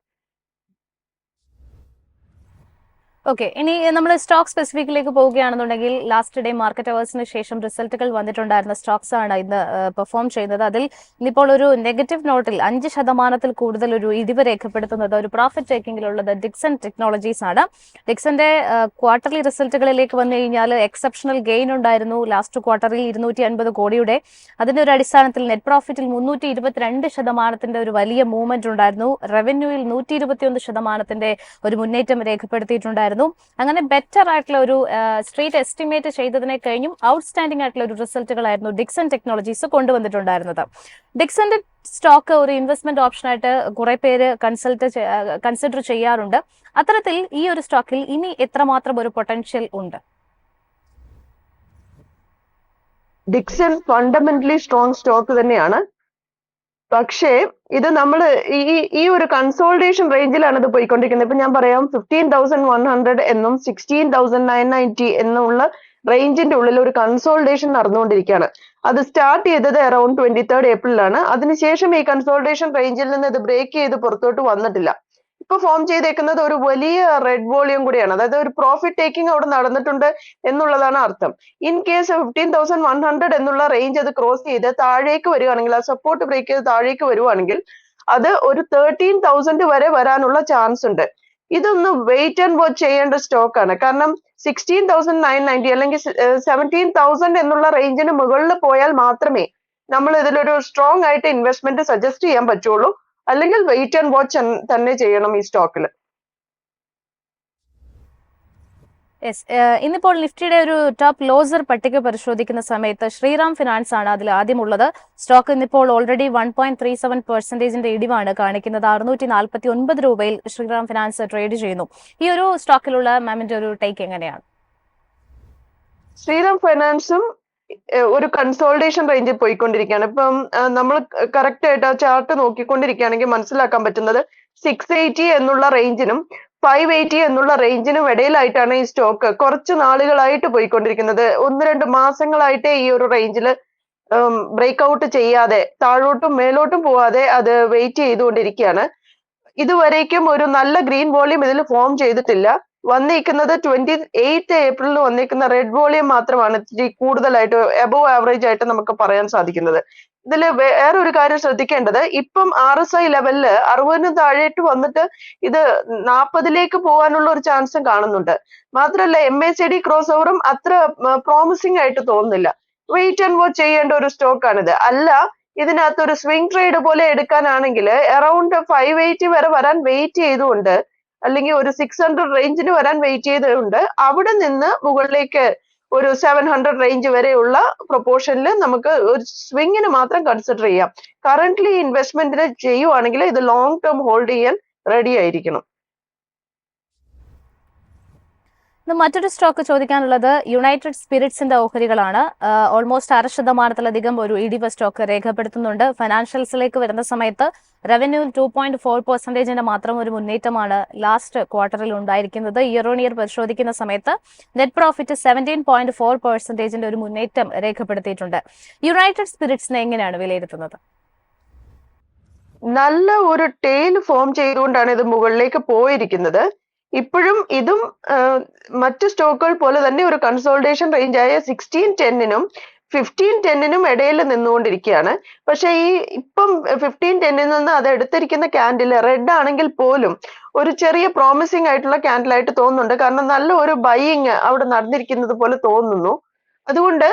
ഓക്കെ, ഇനി നമ്മൾ സ്റ്റോക്ക് സ്പെസിഫിക്കിലേക്ക് പോവുകയാണെന്നുണ്ടെങ്കിൽ ലാസ്റ്റ് ഡേ മാർക്കറ്റ് അവേഴ്സിന് ശേഷം റിസൾട്ടുകൾ വന്നിട്ടുണ്ടായിരുന്ന സ്റ്റോക്സ് ആണ് ഇന്ന് പെർഫോം ചെയ്യുന്നത്. അതിൽ ഇന്നിപ്പോൾ ഒരു നെഗറ്റീവ് നോട്ടിൽ 5% കൂടുതൽ ഒരു ഇടിവ് രേഖപ്പെടുത്തുന്നത് ഒരു പ്രോഫിറ്റ് ടേക്കിംഗിലുള്ളത് ഡിക്സൺ ടെക്നോളജീസ് ആണ്. ഡിക്സന്റെ ക്വാർട്ടർലി റിസൾട്ടുകളിലേക്ക് വന്നു കഴിഞ്ഞാൽ എക്സെപ്ഷണൽ ഗെയിൻ ഉണ്ടായിരുന്നു ലാസ്റ്റ് ക്വാർട്ടറിൽ 250 കോടിയുടെ. അതിന്റെ ഒരു അടിസ്ഥാനത്തിൽ നെറ്റ് പ്രോഫിറ്റിൽ 322% ഒരു വലിയ മൂവ്മെന്റ് ഉണ്ടായിരുന്നു. റവന്യൂവിൽ 121% ഒരു മുന്നേറ്റം രേഖപ്പെടുത്തിയിട്ടുണ്ടായിരുന്നു. ഉണ്ടായിരുന്നു. അങ്ങനെ ബെറ്റർ ആയിട്ടുള്ള ഒരു സ്ട്രീറ്റ് എസ്റ്റിമേറ്റ് ചെയ്തതിനെ കഴിഞ്ഞും ഔട്ട്സ്റ്റാൻഡിംഗ് ആയിട്ടുള്ള ഒരു റിസൾട്ടുകളായിരുന്നു ഡിക്സൺ ടെക്നോളജീസ് കൊണ്ടുവന്നിട്ടുണ്ടായിരുന്നത്. ഡിക്സന്റെ സ്റ്റോക്ക് ഒരു ഇൻവെസ്റ്റ്മെന്റ് ഓപ്ഷനായിട്ട് കുറെ പേര് കൺസിഡർ ചെയ്യാറുണ്ട്. അത്തരത്തിൽ ഈ ഒരു സ്റ്റോക്കിൽ ഇനി എത്രമാത്രം ഒരു പൊട്ടൻഷ്യൽ ഉണ്ട്? ഡിക്സൺ ഫണ്ടമെന്റലി സ്ട്രോങ് സ്റ്റോക്ക് തന്നെയാണ്. പക്ഷേ ഇത് നമ്മൾ ഈ ഒരു കൺസോൾട്ടേഷൻ റേഞ്ചിലാണ് ഇത് പോയിക്കൊണ്ടിരിക്കുന്നത്. ഇപ്പൊ ഞാൻ പറയാം 15,100 എന്നും 16,990 എന്നുള്ള റേഞ്ചിന്റെ ഉള്ളിൽ ഒരു കൺസോൾട്ടേഷൻ നടന്നുകൊണ്ടിരിക്കുകയാണ്. അത് സ്റ്റാർട്ട് ചെയ്തത് അറൌണ്ട് 23rd ഏപ്രിലാണ്. അതിനുശേഷം ഈ കൺസോൾട്ടേഷൻ റേഞ്ചിൽ നിന്ന് ഇത് ബ്രേക്ക് ചെയ്ത് പുറത്തോട്ട് വന്നിട്ടില്ല. ഇപ്പൊ ഫോം ചെയ്തേക്കുന്നത് ഒരു വലിയ റെഡ് വോളിയം കൂടിയാണ്. അതായത് ഒരു പ്രോഫിറ്റ് ടേക്കിംഗ് അവിടെ നടന്നിട്ടുണ്ട് എന്നുള്ളതാണ് അർത്ഥം. ഇൻ കേസ് 15,100 എന്നുള്ള റേഞ്ച് അത് ക്രോസ് ചെയ്ത് താഴേക്ക് വരികയാണെങ്കിൽ, ആ സപ്പോർട്ട് ബ്രേക്ക് ചെയ്ത് താഴേക്ക് വരുവാണെങ്കിൽ അത് ഒരു 13,000 വരെ വരാനുള്ള ചാൻസ് ഉണ്ട്. ഇതൊന്ന് വെയിറ്റ് ആൻഡ് വാച്ച് ചെയ്യേണ്ട സ്റ്റോക്ക് ആണ്. കാരണം 16,990 അല്ലെങ്കിൽ 17,000 എന്നുള്ള റേഞ്ചിന് മുകളിൽ പോയാൽ മാത്രമേ നമ്മൾ ഇതിലൊരു സ്ട്രോങ് ആയിട്ട് ഇൻവെസ്റ്റ്മെന്റ് സജസ്റ്റ് ചെയ്യാൻ പറ്റുള്ളൂ. അല്ലെങ്കിൽ വെയിറ്റ് ആൻഡ് വാച്ച് തന്നെ ചെയ്യണം ഈ സ്റ്റോക്കിൽ. ഇന്നിപ്പോൾ നിഫ്റ്റിയുടെ ഒരു ടോപ്പ് ലോസർ പട്ടിക പരിശോധിക്കുന്ന സമയത്ത് ശ്രീറാം ഫിനാൻസ് ആണ് അതിൽ ആദ്യമുള്ളത്. സ്റ്റോക്ക് ഇന്നിപ്പോൾ ഓൾറെഡി 1.37% ഇടിവാണ് കാണിക്കുന്നത്. 649 രൂപയിൽ ശ്രീറാം ഫിനാൻസ് ട്രേഡ് ചെയ്യുന്നു. ഈ ഒരു സ്റ്റോക്കിലുള്ള മാമിന്റെ ഒരു ടേക്ക് എങ്ങനെയാണ്? ശ്രീറാം ഫൈനാൻസും ഒരു കൺസോൾട്ടേഷൻ റേഞ്ചിൽ പോയിക്കൊണ്ടിരിക്കുകയാണ്. ഇപ്പം നമ്മൾ കറക്റ്റ് ആയിട്ട് ആ ചാർട്ട് നോക്കിക്കൊണ്ടിരിക്കുകയാണെങ്കിൽ മനസ്സിലാക്കാൻ പറ്റുന്നത് 680 എന്നുള്ള റേഞ്ചിനും 580 എന്നുള്ള റേഞ്ചിനും ഇടയിലായിട്ടാണ് ഈ സ്റ്റോക്ക് കുറച്ച് നാളുകളായിട്ട് പോയിക്കൊണ്ടിരിക്കുന്നത്. 1-2 മാസങ്ങളായിട്ട് ഈ ഒരു റേഞ്ചിൽ ബ്രേക്ക് ഔട്ട് ചെയ്യാതെ താഴോട്ടും മേലോട്ടും പോവാതെ അത് വെയിറ്റ് ചെയ്തുകൊണ്ടിരിക്കുകയാണ്. ഇതുവരേക്കും ഒരു നല്ല ഗ്രീൻ വോളിയം ഇതിൽ ഫോം ചെയ്തിട്ടില്ല. വന്നിരിക്കുന്നത് 28th ഏപ്രിലിൽ വന്നിരിക്കുന്ന റെഡ് വോളിയം മാത്രമാണ് ഇത്തിരി കൂടുതലായിട്ട് എബോവ് ആവറേജ് ആയിട്ട് നമുക്ക് പറയാൻ സാധിക്കുന്നത്. ഇതിൽ വേറെ ഒരു കാര്യം ശ്രദ്ധിക്കേണ്ടത്, ഇപ്പം RSI ലെവലില് 60 താഴേട്ട് വന്നിട്ട് ഇത് 40ലേക്ക് പോകാനുള്ള ഒരു ചാൻസും കാണുന്നുണ്ട്. മാത്രമല്ല MACD ക്രോസ് ഓവറും അത്ര പ്രോമിസിംഗ് ആയിട്ട് തോന്നുന്നില്ല. വെയിറ്റ് ആൻഡ് വാച്ച് ചെയ്യേണ്ട ഒരു സ്റ്റോക്ക് ആണിത്. അല്ല ഇതിനകത്ത് ഒരു സ്വിംഗ് ട്രേഡ് പോലെ എടുക്കാനാണെങ്കിൽ അറൌണ്ട് 580 വരെ വരാൻ വെയിറ്റ് ചെയ്തുകൊണ്ട്, അല്ലെങ്കിൽ ഒരു 600 റേഞ്ചിന് വരാൻ വെയിറ്റ് ചെയ്തുകൊണ്ട് അവിടെ നിന്ന് മുകളിലേക്ക് ഒരു 700 റേഞ്ച് വരെയുള്ള പ്രൊപ്പോർഷനിൽ നമുക്ക് ഒരു സ്വിങ്ങിന് മാത്രം കൺസിഡർ ചെയ്യാം. കറന്റ്ലി ഇൻവെസ്റ്റ്മെന്റിന് ചെയ്യുവാണെങ്കിൽ ഇത് ലോങ് ടേം ഹോൾഡ് ചെയ്യാൻ റെഡി ആയിരിക്കണം. മറ്റൊരു സ്റ്റോക്ക് ചോദിക്കാനുള്ളത് യുണൈറ്റഡ് സ്പിരിറ്റ്സിന്റെ ഓഹരികളാണ്. ഓൾമോസ്റ്റ് 6% ഒരു ഇടിവ് സ്റ്റോക്ക് രേഖപ്പെടുത്തുന്നുണ്ട്. ഫൈനാൻഷ്യൽസിലേക്ക് വരുന്ന സമയത്ത് റവന്യൂ 2.4% മാത്രം ഒരു മുന്നേറ്റമാണ് ലാസ്റ്റ് ക്വാർട്ടറിൽ ഉണ്ടായിരിക്കുന്നത്. ഇയർ ഓൺ ഇയർ പരിശോധിക്കുന്ന സമയത്ത് നെറ്റ് പ്രോഫിറ്റ് 17.4% ഒരു മുന്നേറ്റം രേഖപ്പെടുത്തിയിട്ടുണ്ട്. യുണൈറ്റഡ് സ്പിരിറ്റ്സിനെ എങ്ങനെയാണ് വിലയിരുത്തുന്നത്? നല്ല ഒരു ടെയിൽ ഫോം ചെയ്തുകൊണ്ടാണ് ഇത് മുകളിലേക്ക് പോയിരിക്കുന്നത്. ഇപ്പോഴും ഇതും മറ്റു സ്റ്റോക്കുകൾ പോലെ തന്നെ ഒരു കൺസോൾട്ടേഷൻ റേഞ്ചായ 1610-നും 1510-നും ഇടയിൽ നിന്നുകൊണ്ടിരിക്കുകയാണ്. പക്ഷെ ഈ ഇപ്പം 1510-ൽ നിന്ന് അത് എടുത്തിരിക്കുന്ന ക്യാൻഡിൽ റെഡ് ആണെങ്കിൽ പോലും ഒരു ചെറിയ പ്രോമിസിംഗ് ആയിട്ടുള്ള ക്യാൻഡിലായിട്ട് തോന്നുന്നുണ്ട്. കാരണം നല്ല ഒരു ബൈയിങ് അവിടെ നടന്നിരിക്കുന്നത് പോലെ തോന്നുന്നു. അതുകൊണ്ട്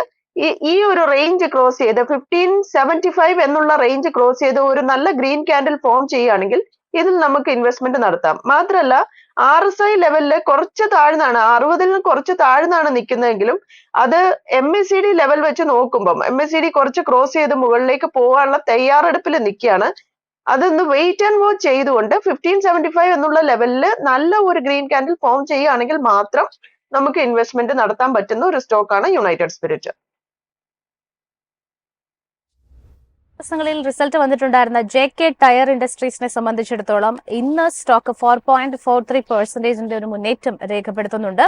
ഈ ഒരു റേഞ്ച് ക്രോസ് ചെയ്ത് 1575 എന്നുള്ള റേഞ്ച് ക്രോസ് ചെയ്ത് ഒരു നല്ല ഗ്രീൻ ക്യാൻഡിൽ ഫോം ചെയ്യുകയാണെങ്കിൽ ഇതിൽ നമുക്ക് ഇൻവെസ്റ്റ്മെന്റ് നടത്താം. മാത്രമല്ല RSI ലെവലില് കുറച്ച് താഴ്ന്നാണ്, 60-ൽ നിന്ന് കുറച്ച് താഴ്ന്നാണ് നിൽക്കുന്നതെങ്കിലും അത് MACD ലെവൽ വെച്ച് നോക്കുമ്പം MACD കുറച്ച് ക്രോസ് ചെയ്ത് മുകളിലേക്ക് പോകാനുള്ള തയ്യാറെടുപ്പിൽ നിൽക്കുകയാണ്. അതൊന്ന് വെയിറ്റ് ആൻഡ് വാച്ച് ചെയ്തുകൊണ്ട് 1575 എന്നുള്ള ലെവലിൽ നല്ല ഒരു ഗ്രീൻ ക്യാൻഡിൽ ഫോം ചെയ്യുകയാണെങ്കിൽ മാത്രം നമുക്ക് ഇൻവെസ്റ്റ്മെന്റ് നടത്താൻ പറ്റുന്ന ഒരു സ്റ്റോക്കാണ് യുണൈറ്റഡ് സ്പിരിറ്റ്. ദിവസങ്ങളിൽ റിസൾട്ട് വന്നിട്ടുണ്ടായിരുന്ന JK ടയർ ഇൻഡസ്ട്രീസിനെ സംബന്ധിച്ചിടത്തോളം ഇന്ന് സ്റ്റോക്ക് 4.43% ഒരു മുന്നേറ്റം രേഖപ്പെടുത്തുന്നുണ്ട്.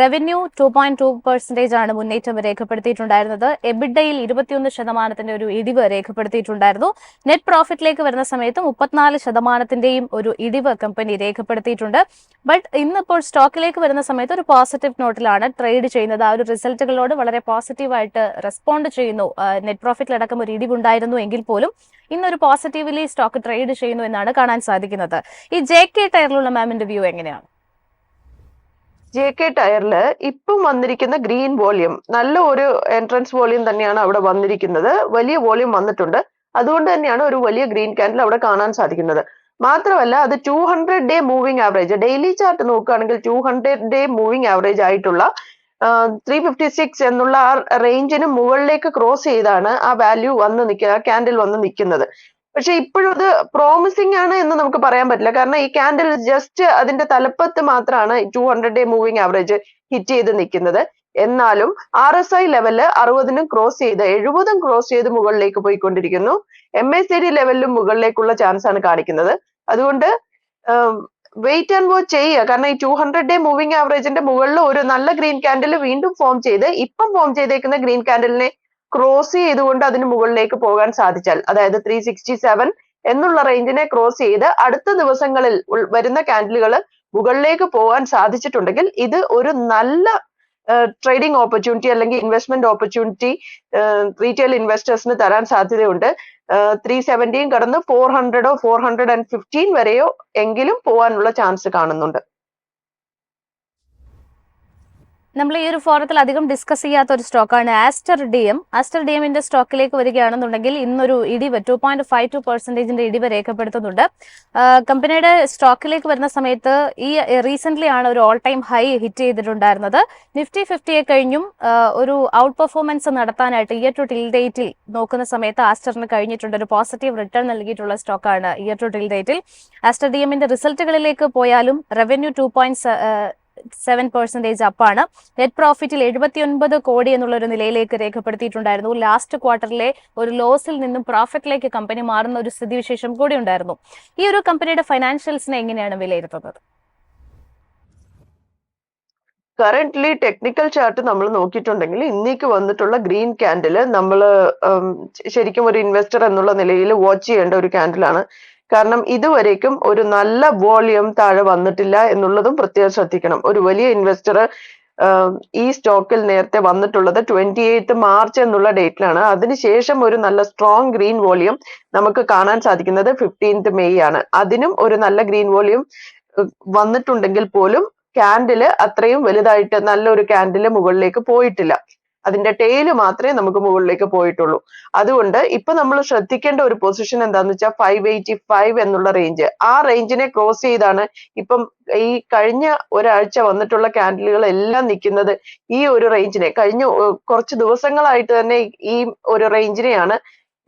റവന്യൂ 2.2% ആണ് മുന്നേറ്റം രേഖപ്പെടുത്തിയിട്ടുണ്ടായിരുന്നത്. എബിഡയിൽ 21% ഒരു ഇടിവ് രേഖപ്പെടുത്തിയിട്ടുണ്ടായിരുന്നു. നെറ്റ് പ്രോഫിറ്റിലേക്ക് വരുന്ന സമയത്ത് 34% ഒരു ഇടിവ് കമ്പനി രേഖപ്പെടുത്തിയിട്ടുണ്ട്. ബട്ട് ഇന്നിപ്പോൾ സ്റ്റോക്കിലേക്ക് വരുന്ന സമയത്ത് ഒരു പോസിറ്റീവ് നോട്ടിലാണ് ട്രേഡ് ചെയ്യുന്നത്. ആ ഒരു റിസൾട്ടുകളോട് വളരെ പോസിറ്റീവായിട്ട് റെസ്പോണ്ട് ചെയ്യുന്നു. നെറ്റ് പ്രോഫിറ്റിലടക്കം ഒരു ഇടിവുണ്ടായിരുന്നു എങ്കിൽ പോലും ഇന്നൊരു പോസിറ്റീവ്ലി സ്റ്റോക്ക് ട്രേഡ് ചെയ്യുന്നു എന്നാണ് കാണാൻ സാധിക്കുന്നത്. ഈ JK ടയറിലുള്ള മാമിന്റെ വ്യൂ എങ്ങനെയാണ്? JK ടയറില് ഇപ്പം വന്നിരിക്കുന്ന ഗ്രീൻ വോളിയം നല്ല ഒരു എൻട്രൻസ് വോളിയം തന്നെയാണ് അവിടെ വന്നിരിക്കുന്നത്. വലിയ വോളിയം വന്നിട്ടുണ്ട്. അതുകൊണ്ട് തന്നെയാണ് ഒരു വലിയ ഗ്രീൻ ക്യാൻഡിൽ അവിടെ കാണാൻ സാധിക്കുന്നത്. മാത്രമല്ല അത് 200 day moving average, daily chart നോക്കുകയാണെങ്കിൽ 200 ഡേ മൂവിംഗ് ആവറേജ് ആയിട്ടുള്ള 356 എന്നുള്ള ആ റേഞ്ചിന് മുകളിലേക്ക് ക്രോസ് ചെയ്താണ് ആ വാല്യൂ വന്ന് നിൽക്കുക, ആ ക്യാൻഡിൽ വന്ന് നിൽക്കുന്നത്. പക്ഷെ ഇപ്പോഴും അത് പ്രോമിസിംഗ് ആണ് എന്ന് നമുക്ക് പറയാൻ പറ്റില്ല. കാരണം ഈ ക്യാൻഡിൽ ജസ്റ്റ് അതിന്റെ തലപ്പത്ത് മാത്രമാണ് 200 ഡേ മൂവിംഗ് ആവറേജ് ഹിറ്റ് ചെയ്ത് നിൽക്കുന്നത്. എന്നാലും RSI ലെവല് 60 ക്രോസ് ചെയ്ത് 70 ക്രോസ് ചെയ്ത് മുകളിലേക്ക് പോയിക്കൊണ്ടിരിക്കുന്നു. MACD ലെവലിലും മുകളിലേക്കുള്ള ചാൻസ് ആണ് കാണിക്കുന്നത്. അതുകൊണ്ട് വെയിറ്റ് ആൻഡ് വാച്ച് ചെയ്യുക. കാരണം ഈ 200 ഡേ മൂവിംഗ് ആവറേജിന്റെ മുകളിൽ ഒരു നല്ല ഗ്രീൻ ക്യാൻഡിൽ വീണ്ടും ഫോം ചെയ്ത് ഇപ്പം ഫോം ചെയ്തേക്കുന്ന ഗ്രീൻ ക്യാൻഡിലിനെ ക്രോസ് ചെയ്തുകൊണ്ട് അതിന് മുകളിലേക്ക് പോകാൻ സാധിച്ചാൽ, അതായത് 367 എന്നുള്ള റേഞ്ചിനെ ക്രോസ് ചെയ്ത് അടുത്ത ദിവസങ്ങളിൽ വരുന്ന ക്യാൻഡിലുകൾ മുകളിലേക്ക് പോകാൻ സാധിച്ചിട്ടുണ്ടെങ്കിൽ ഇത് ഒരു നല്ല ട്രേഡിംഗ് ഓപ്പർച്യൂണിറ്റി അല്ലെങ്കിൽ ഇൻവെസ്റ്റ്മെന്റ് ഓപ്പർച്യൂണിറ്റി റീറ്റെയിൽ ഇൻവെസ്റ്റേഴ്സിന് തരാൻ സാധ്യതയുണ്ട്. 370 കടന്ന് 400 415 വരെയോ എങ്കിലും പോകാനുള്ള ചാൻസ് കാണുന്നുണ്ട്. നമ്മൾ ഈ ഒരു ഫോറത്തിൽ അധികം ഡിസ്കസ് ചെയ്യാത്ത ഒരു സ്റ്റോക്കാണ് Aster D M. Aster D എമ്മിന്റെ സ്റ്റോക്കിലേക്ക് വരികയാണെന്നുണ്ടെങ്കിൽ ഇന്നൊരു ഇടിവ് 2.52% ഇടിവ് രേഖപ്പെടുത്തുന്നുണ്ട്. കമ്പനിയുടെ സ്റ്റോക്കിലേക്ക് വരുന്ന സമയത്ത് ഈ റീസെന്റ് ആണ് ഒരു ഓൾ ടൈം ഹൈ ഹിറ്റ് ചെയ്തിട്ടുണ്ടായിരുന്നത്. നിഫ്റ്റി 50യെ കഴിഞ്ഞും ഒരു ഔട്ട് പെർഫോമൻസ് നടത്താനായിട്ട് ഇയർ ടു ടിൽ ഡേറ്റിൽ നോക്കുന്ന സമയത്ത് ആസ്റ്ററിന് കഴിഞ്ഞിട്ടുണ്ട്. ഒരു പോസിറ്റീവ് റിട്ടേൺ നൽകിയിട്ടുള്ള സ്റ്റോക്കാണ് ഇയർ ടു ടിൽ ഡേറ്റിൽ. ആസ്റ്റർ ഡി എമ്മിന്റെ റിസൾട്ടുകളിലേക്ക് പോയാലും റവന്യൂ 2.7% അപ്പാണ്. നെറ്റ് പ്രോഫിറ്റിൽ 79 കോടി എന്നുള്ള ഒരു നിലയിലേക്ക് രേഖപ്പെടുത്തിയിട്ടുണ്ടായിരുന്നു. ലാസ്റ്റ് ക്വാർട്ടറിലെ ഒരു ലോസിൽ നിന്നും പ്രോഫിറ്റിലേക്ക് കമ്പനി മാറുന്ന ഒരു സ്ഥിതിവിശേഷം കൂടി ഉണ്ടായിരുന്നു. ഈ ഒരു കമ്പനിയുടെ ഫൈനാൻഷ്യൽസിനെ എങ്ങനെയാണ് വിലയിരുത്തുന്നത്? കറന്റ്ലി ടെക്നിക്കൽ ചാർട്ട് നമ്മൾ നോക്കിയിട്ടുണ്ടെങ്കിൽ ഇന്നേക്ക് വന്നിട്ടുള്ള ഗ്രീൻ ക്യാൻഡിൽ നമ്മൾ ശരിക്കും ഒരു ഇൻവെസ്റ്റർ എന്നുള്ള നിലയിൽ വാച്ച് ചെയ്യേണ്ട ഒരു ക്യാൻഡിലാണ്. കാരണം ഇതുവരേക്കും ഒരു നല്ല വോളിയം താഴെ വന്നിട്ടില്ല എന്നുള്ളതും പ്രത്യേകം ശ്രദ്ധിക്കണം. ഒരു വലിയ ഇൻവെസ്റ്റർ ഈ സ്റ്റോക്കിൽ നേരത്തെ വന്നിട്ടുള്ളത് 28 മാർച്ച് എന്നുള്ള ഡേറ്റിലാണ്. അതിനുശേഷം ഒരു നല്ല സ്ട്രോങ് ഗ്രീൻ വോളിയം നമുക്ക് കാണാൻ സാധിക്കുന്നത് 15 മെയ് ആണ്. അതിനും ഒരു നല്ല ഗ്രീൻ വോളിയം വന്നിട്ടുണ്ടെങ്കിൽ പോലും ക്യാൻഡില് അത്രയും വലുതായിട്ട് നല്ലൊരു ക്യാൻഡില് മുകളിലേക്ക് പോയിട്ടില്ല. അതിന്റെ ടെയില് മാത്രമേ നമുക്ക് മുകളിലേക്ക് പോയിട്ടുള്ളൂ. അതുകൊണ്ട് ഇപ്പൊ നമ്മൾ ശ്രദ്ധിക്കേണ്ട ഒരു പൊസിഷൻ എന്താന്ന് വെച്ചാൽ 585 എന്നുള്ള റേഞ്ച്. ആ റേഞ്ചിനെ ക്രോസ് ചെയ്താണ് ഇപ്പം ഈ കഴിഞ്ഞ ഒരാഴ്ച വന്നിട്ടുള്ള ക്യാൻഡിലുകൾ എല്ലാം നിൽക്കുന്നത് ഈ ഒരു റേഞ്ചിനെ. കഴിഞ്ഞ കുറച്ച് ദിവസങ്ങളായിട്ട് തന്നെ ഈ ഒരു റേഞ്ചിനെയാണ്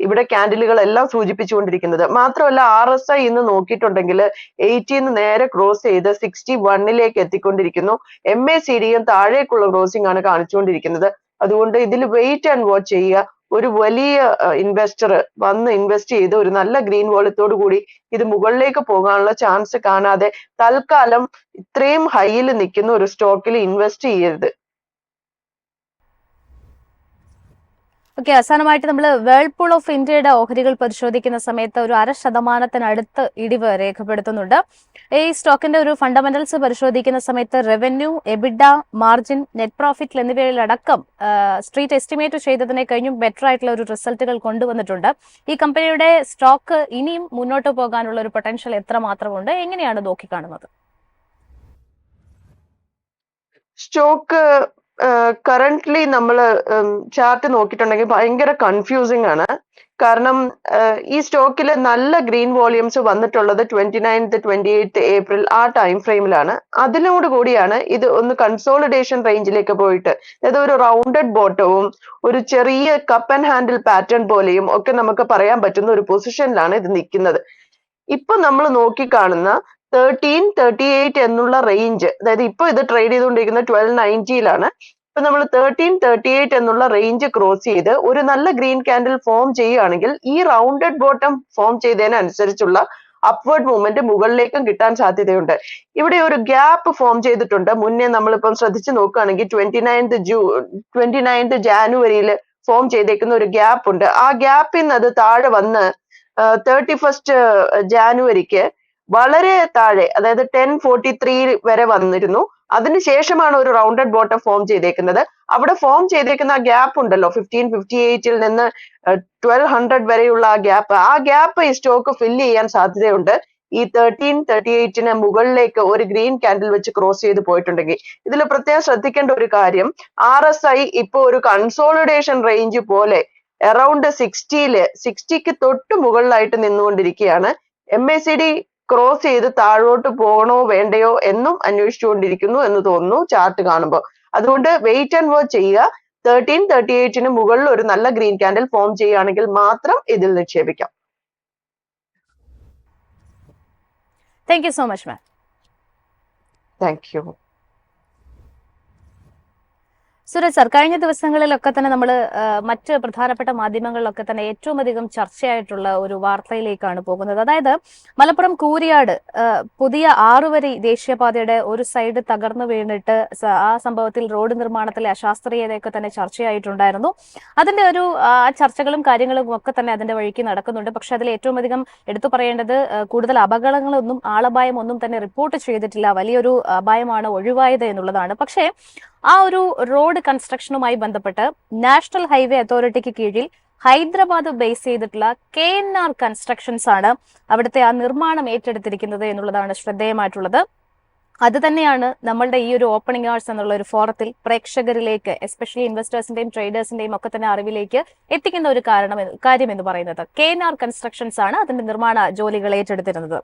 ഇവിടെ ക്യാൻഡിലുകൾ എല്ലാം സൂചിപ്പിച്ചുകൊണ്ടിരിക്കുന്നത്. മാത്രമല്ല RSI ഇന്ന് നോക്കിയിട്ടുണ്ടെങ്കിൽ 80 നേരെ ക്രോസ് ചെയ്ത് 61 എത്തിക്കൊണ്ടിരിക്കുന്നു. MACDയും താഴേക്കുള്ള ക്രോസിംഗ് ആണ് കാണിച്ചുകൊണ്ടിരിക്കുന്നത്. അതുകൊണ്ട് ഇതിൽ വെയിറ്റ് ആൻഡ് വാച്ച് ചെയ്യുക. ഒരു വലിയ ഇൻവെസ്റ്റർ വന്ന് ഇൻവെസ്റ്റ് ചെയ്ത് ഒരു നല്ല ഗ്രീൻ വോളിയത്തോടു കൂടി ഇത് മുകളിലേക്ക് പോകാനുള്ള ചാൻസ് കാണാതെ തൽക്കാലം ഇത്രയും ഹൈയിൽ നിൽക്കുന്ന ഒരു സ്റ്റോക്കിൽ ഇൻവെസ്റ്റ് ചെയ്യരുത്. ഓക്കെ, അവസാനമായിട്ട് നമ്മൾ വേൾപൂൾ ഓഫ് ഇന്ത്യയുടെ ഓഹരികൾ പരിശോധിക്കുന്ന സമയത്ത് ഒരു 0.5% ഇടിവ് രേഖപ്പെടുത്തുന്നുണ്ട്. ഈ സ്റ്റോക്കിന്റെ ഒരു ഫണ്ടമെന്റൽസ് പരിശോധിക്കുന്ന സമയത്ത് revenue, EBITDA, margin, net profit എന്നിവയിലടക്കം സ്ട്രീറ്റ് എസ്റ്റിമേറ്റ് ചെയ്തതിനെ കഴിഞ്ഞും ബെറ്റർ ആയിട്ടുള്ള ഒരു റിസൾട്ടുകൾ കൊണ്ടുവന്നിട്ടുണ്ട്. ഈ കമ്പനിയുടെ സ്റ്റോക്ക് ഇനിയും മുന്നോട്ട് പോകാനുള്ള ഒരു പൊട്ടൻഷ്യൽ എത്രമാത്രമുണ്ട്, എങ്ങനെയാണ് നോക്കിക്കാണുന്നത്? സ്റ്റോക്ക് കറന്റ്ലി നമ്മൾ ചാർട്ട് നോക്കിയിട്ടുണ്ടെങ്കിൽ ഭയങ്കര കൺഫ്യൂസിംഗ് ആണ്. കാരണം ഈ സ്റ്റോക്കിൽ നല്ല ഗ്രീൻ വോളിയംസ് വന്നിട്ടുള്ളത് 29th 28th ഏപ്രിൽ ആ ടൈം ഫ്രെയിമിലാണ്. അതിനോട് കൂടിയാണ് ഇത് ഒന്ന് കൺസോളിഡേഷൻ റേഞ്ചിലേക്ക് പോയിട്ട്, അതായത് ഒരു റൗണ്ടഡ് ബോട്ടവും ഒരു ചെറിയ കപ്പ് ആൻഡ് ഹാൻഡിൽ പാറ്റേൺ പോലെയും ഒക്കെ നമുക്ക് പറയാൻ പറ്റുന്ന ഒരു പൊസിഷനിലാണ് ഇത് നിൽക്കുന്നത്. ഇപ്പൊ നമ്മൾ നോക്കിക്കാണുന്ന 1338 എന്നുള്ള റേഞ്ച്, അതായത് ഇപ്പൊ ഇത് ട്രേഡ് ചെയ്തുകൊണ്ടിരിക്കുന്ന 1290യിലാണ്. ഇപ്പൊ നമ്മൾ 1338 എന്നുള്ള റേഞ്ച് ക്രോസ് ചെയ്ത് ഒരു നല്ല ഗ്രീൻ ക്യാൻഡിൽ ഫോം ചെയ്യുകയാണെങ്കിൽ ഈ റൗണ്ടഡ് ബോട്ടം ഫോം ചെയ്തതിനനുസരിച്ചുള്ള അപ്വേർഡ് മൂവ്മെന്റ് മുകളിലേക്കും കിട്ടാൻ സാധ്യതയുണ്ട്. ഇവിടെ ഒരു ഗ്യാപ്പ് ഫോം ചെയ്തിട്ടുണ്ട്. മുന്നേ നമ്മളിപ്പം ശ്രദ്ധിച്ചു നോക്കുകയാണെങ്കിൽ 29th ജാനുവരിയിൽ ഫോം ചെയ്തേക്കുന്ന ഒരു ഗ്യാപ്പ് ഉണ്ട്. ആ ഗ്യാപ്പിൽ നിന്ന് അത് താഴെ വന്ന് 31st ജാനുവരിക്ക് വളരെ താഴെ, അതായത് 1043 വരെ വന്നിരുന്നു. അതിനുശേഷമാണ് ഒരു റൗണ്ടഡ് ബോട്ടം ഫോം ചെയ്തേക്കുന്നത്. അവിടെ ഫോം ചെയ്തേക്കുന്ന ആ ഗ്യാപ്പ് ഉണ്ടല്ലോ 1558ൽ നിന്ന് 1200 വരെയുള്ള ആ ഗ്യാപ്പ് ഈ സ്റ്റോക്ക് ഫില്ല് ചെയ്യാൻ സാധ്യതയുണ്ട്. ഈ 1338ന് മുകളിലേക്ക് ഒരു ഗ്രീൻ ക്യാൻഡിൽ വെച്ച് ക്രോസ് ചെയ്ത് പോയിട്ടുണ്ടെങ്കിൽ. ഇതിൽ പ്രത്യേകം ശ്രദ്ധിക്കേണ്ട ഒരു കാര്യം, RSI ഇപ്പൊ ഒരു കൺസോളിഡേഷൻ റേഞ്ച് പോലെ അറൌണ്ട് 60ക്ക് തൊട്ട് മുകളിലായിട്ട് നിന്നുകൊണ്ടിരിക്കുകയാണ്. MACD ക്രോസ് ചെയ്ത് താഴോട്ട് പോകണോ വേണ്ടയോ എന്നും അന്വേഷിച്ചുകൊണ്ടിരിക്കുന്നു എന്ന് തോന്നുന്നു ചാർട്ട് കാണുമ്പോൾ. അതുകൊണ്ട് വെയിറ്റ് ആൻഡ് വാച്ച് ചെയ്യുക. 1338 മുകളിൽ ഒരു നല്ല ഗ്രീൻ ക്യാൻഡിൽ ഫോം ചെയ്യുകയാണെങ്കിൽ മാത്രം ഇതിൽ നിക്ഷേപിക്കാം. Thank you so much ma'am. Thank you. Suresh sir, കഴിഞ്ഞ ദിവസങ്ങളിലൊക്കെ തന്നെ നമ്മൾ മറ്റ് പ്രധാനപ്പെട്ട മാധ്യമങ്ങളിലൊക്കെ തന്നെ ഏറ്റവും അധികം ചർച്ചയായിട്ടുള്ള ഒരു വാർത്തയിലേക്കാണ് പോകുന്നത്. അതായത് മലപ്പുറം കൂരിയാട് പുതിയ 6 വരി ദേശീയപാതയുടെ ഒരു സൈഡ് തകർന്നു വീണിട്ട് ആ സംഭവത്തിൽ റോഡ് നിർമ്മാണത്തിലെ അശാസ്ത്രീയതയൊക്കെ തന്നെ ചർച്ചയായിട്ടുണ്ടായിരുന്നു. അതിന്റെ ഒരു ചർച്ചകളും കാര്യങ്ങളും ഒക്കെ തന്നെ അതിന്റെ വഴിക്ക് നടക്കുന്നുണ്ട്. പക്ഷെ അതിൽ ഏറ്റവും അധികം എടുത്തു പറയേണ്ടത് കൂടുതൽ അപകടങ്ങളൊന്നും ആളപായം ഒന്നും തന്നെ റിപ്പോർട്ട് ചെയ്തിട്ടില്ല. വലിയൊരു അപായമാണ് ഒഴിവായത് എന്നുള്ളതാണ്. പക്ഷേ ആ ഒരു റോഡ് കൺസ്ട്രക്ഷനുമായി ബന്ധപ്പെട്ട് നാഷണൽ ഹൈവേ അതോറിറ്റിക്ക് കീഴിൽ ഹൈദരാബാദ് ബേസ് ചെയ്തിട്ടുള്ള KNR കൺസ്ട്രക്ഷൻസ് ആണ് അവിടുത്തെ ആ നിർമ്മാണം ഏറ്റെടുത്തിരിക്കുന്നത് എന്നുള്ളതാണ് ശ്രദ്ധേയമായിട്ടുള്ളത്. അത് തന്നെയാണ് നമ്മളുടെ ഈ ഒരു ഓപ്പണിംഗ് അവേഴ്സ് എന്നുള്ള ഒരു ഫോറത്തിൽ പ്രേക്ഷകരിലേക്ക്, എസ്പെഷ്യലി ഇൻവെസ്റ്റേഴ്സിന്റെയും ട്രേഡേഴ്സിന്റെയും ഒക്കെ തന്നെ അറിവിലേക്ക് എത്തിക്കുന്ന ഒരു കാര്യം എന്ന് പറയുന്നത്. KNR കൺസ്ട്രക്ഷൻസ് ആണ് അതിന്റെ നിർമ്മാണ ജോലികൾ ഏറ്റെടുത്തിരുന്നത്.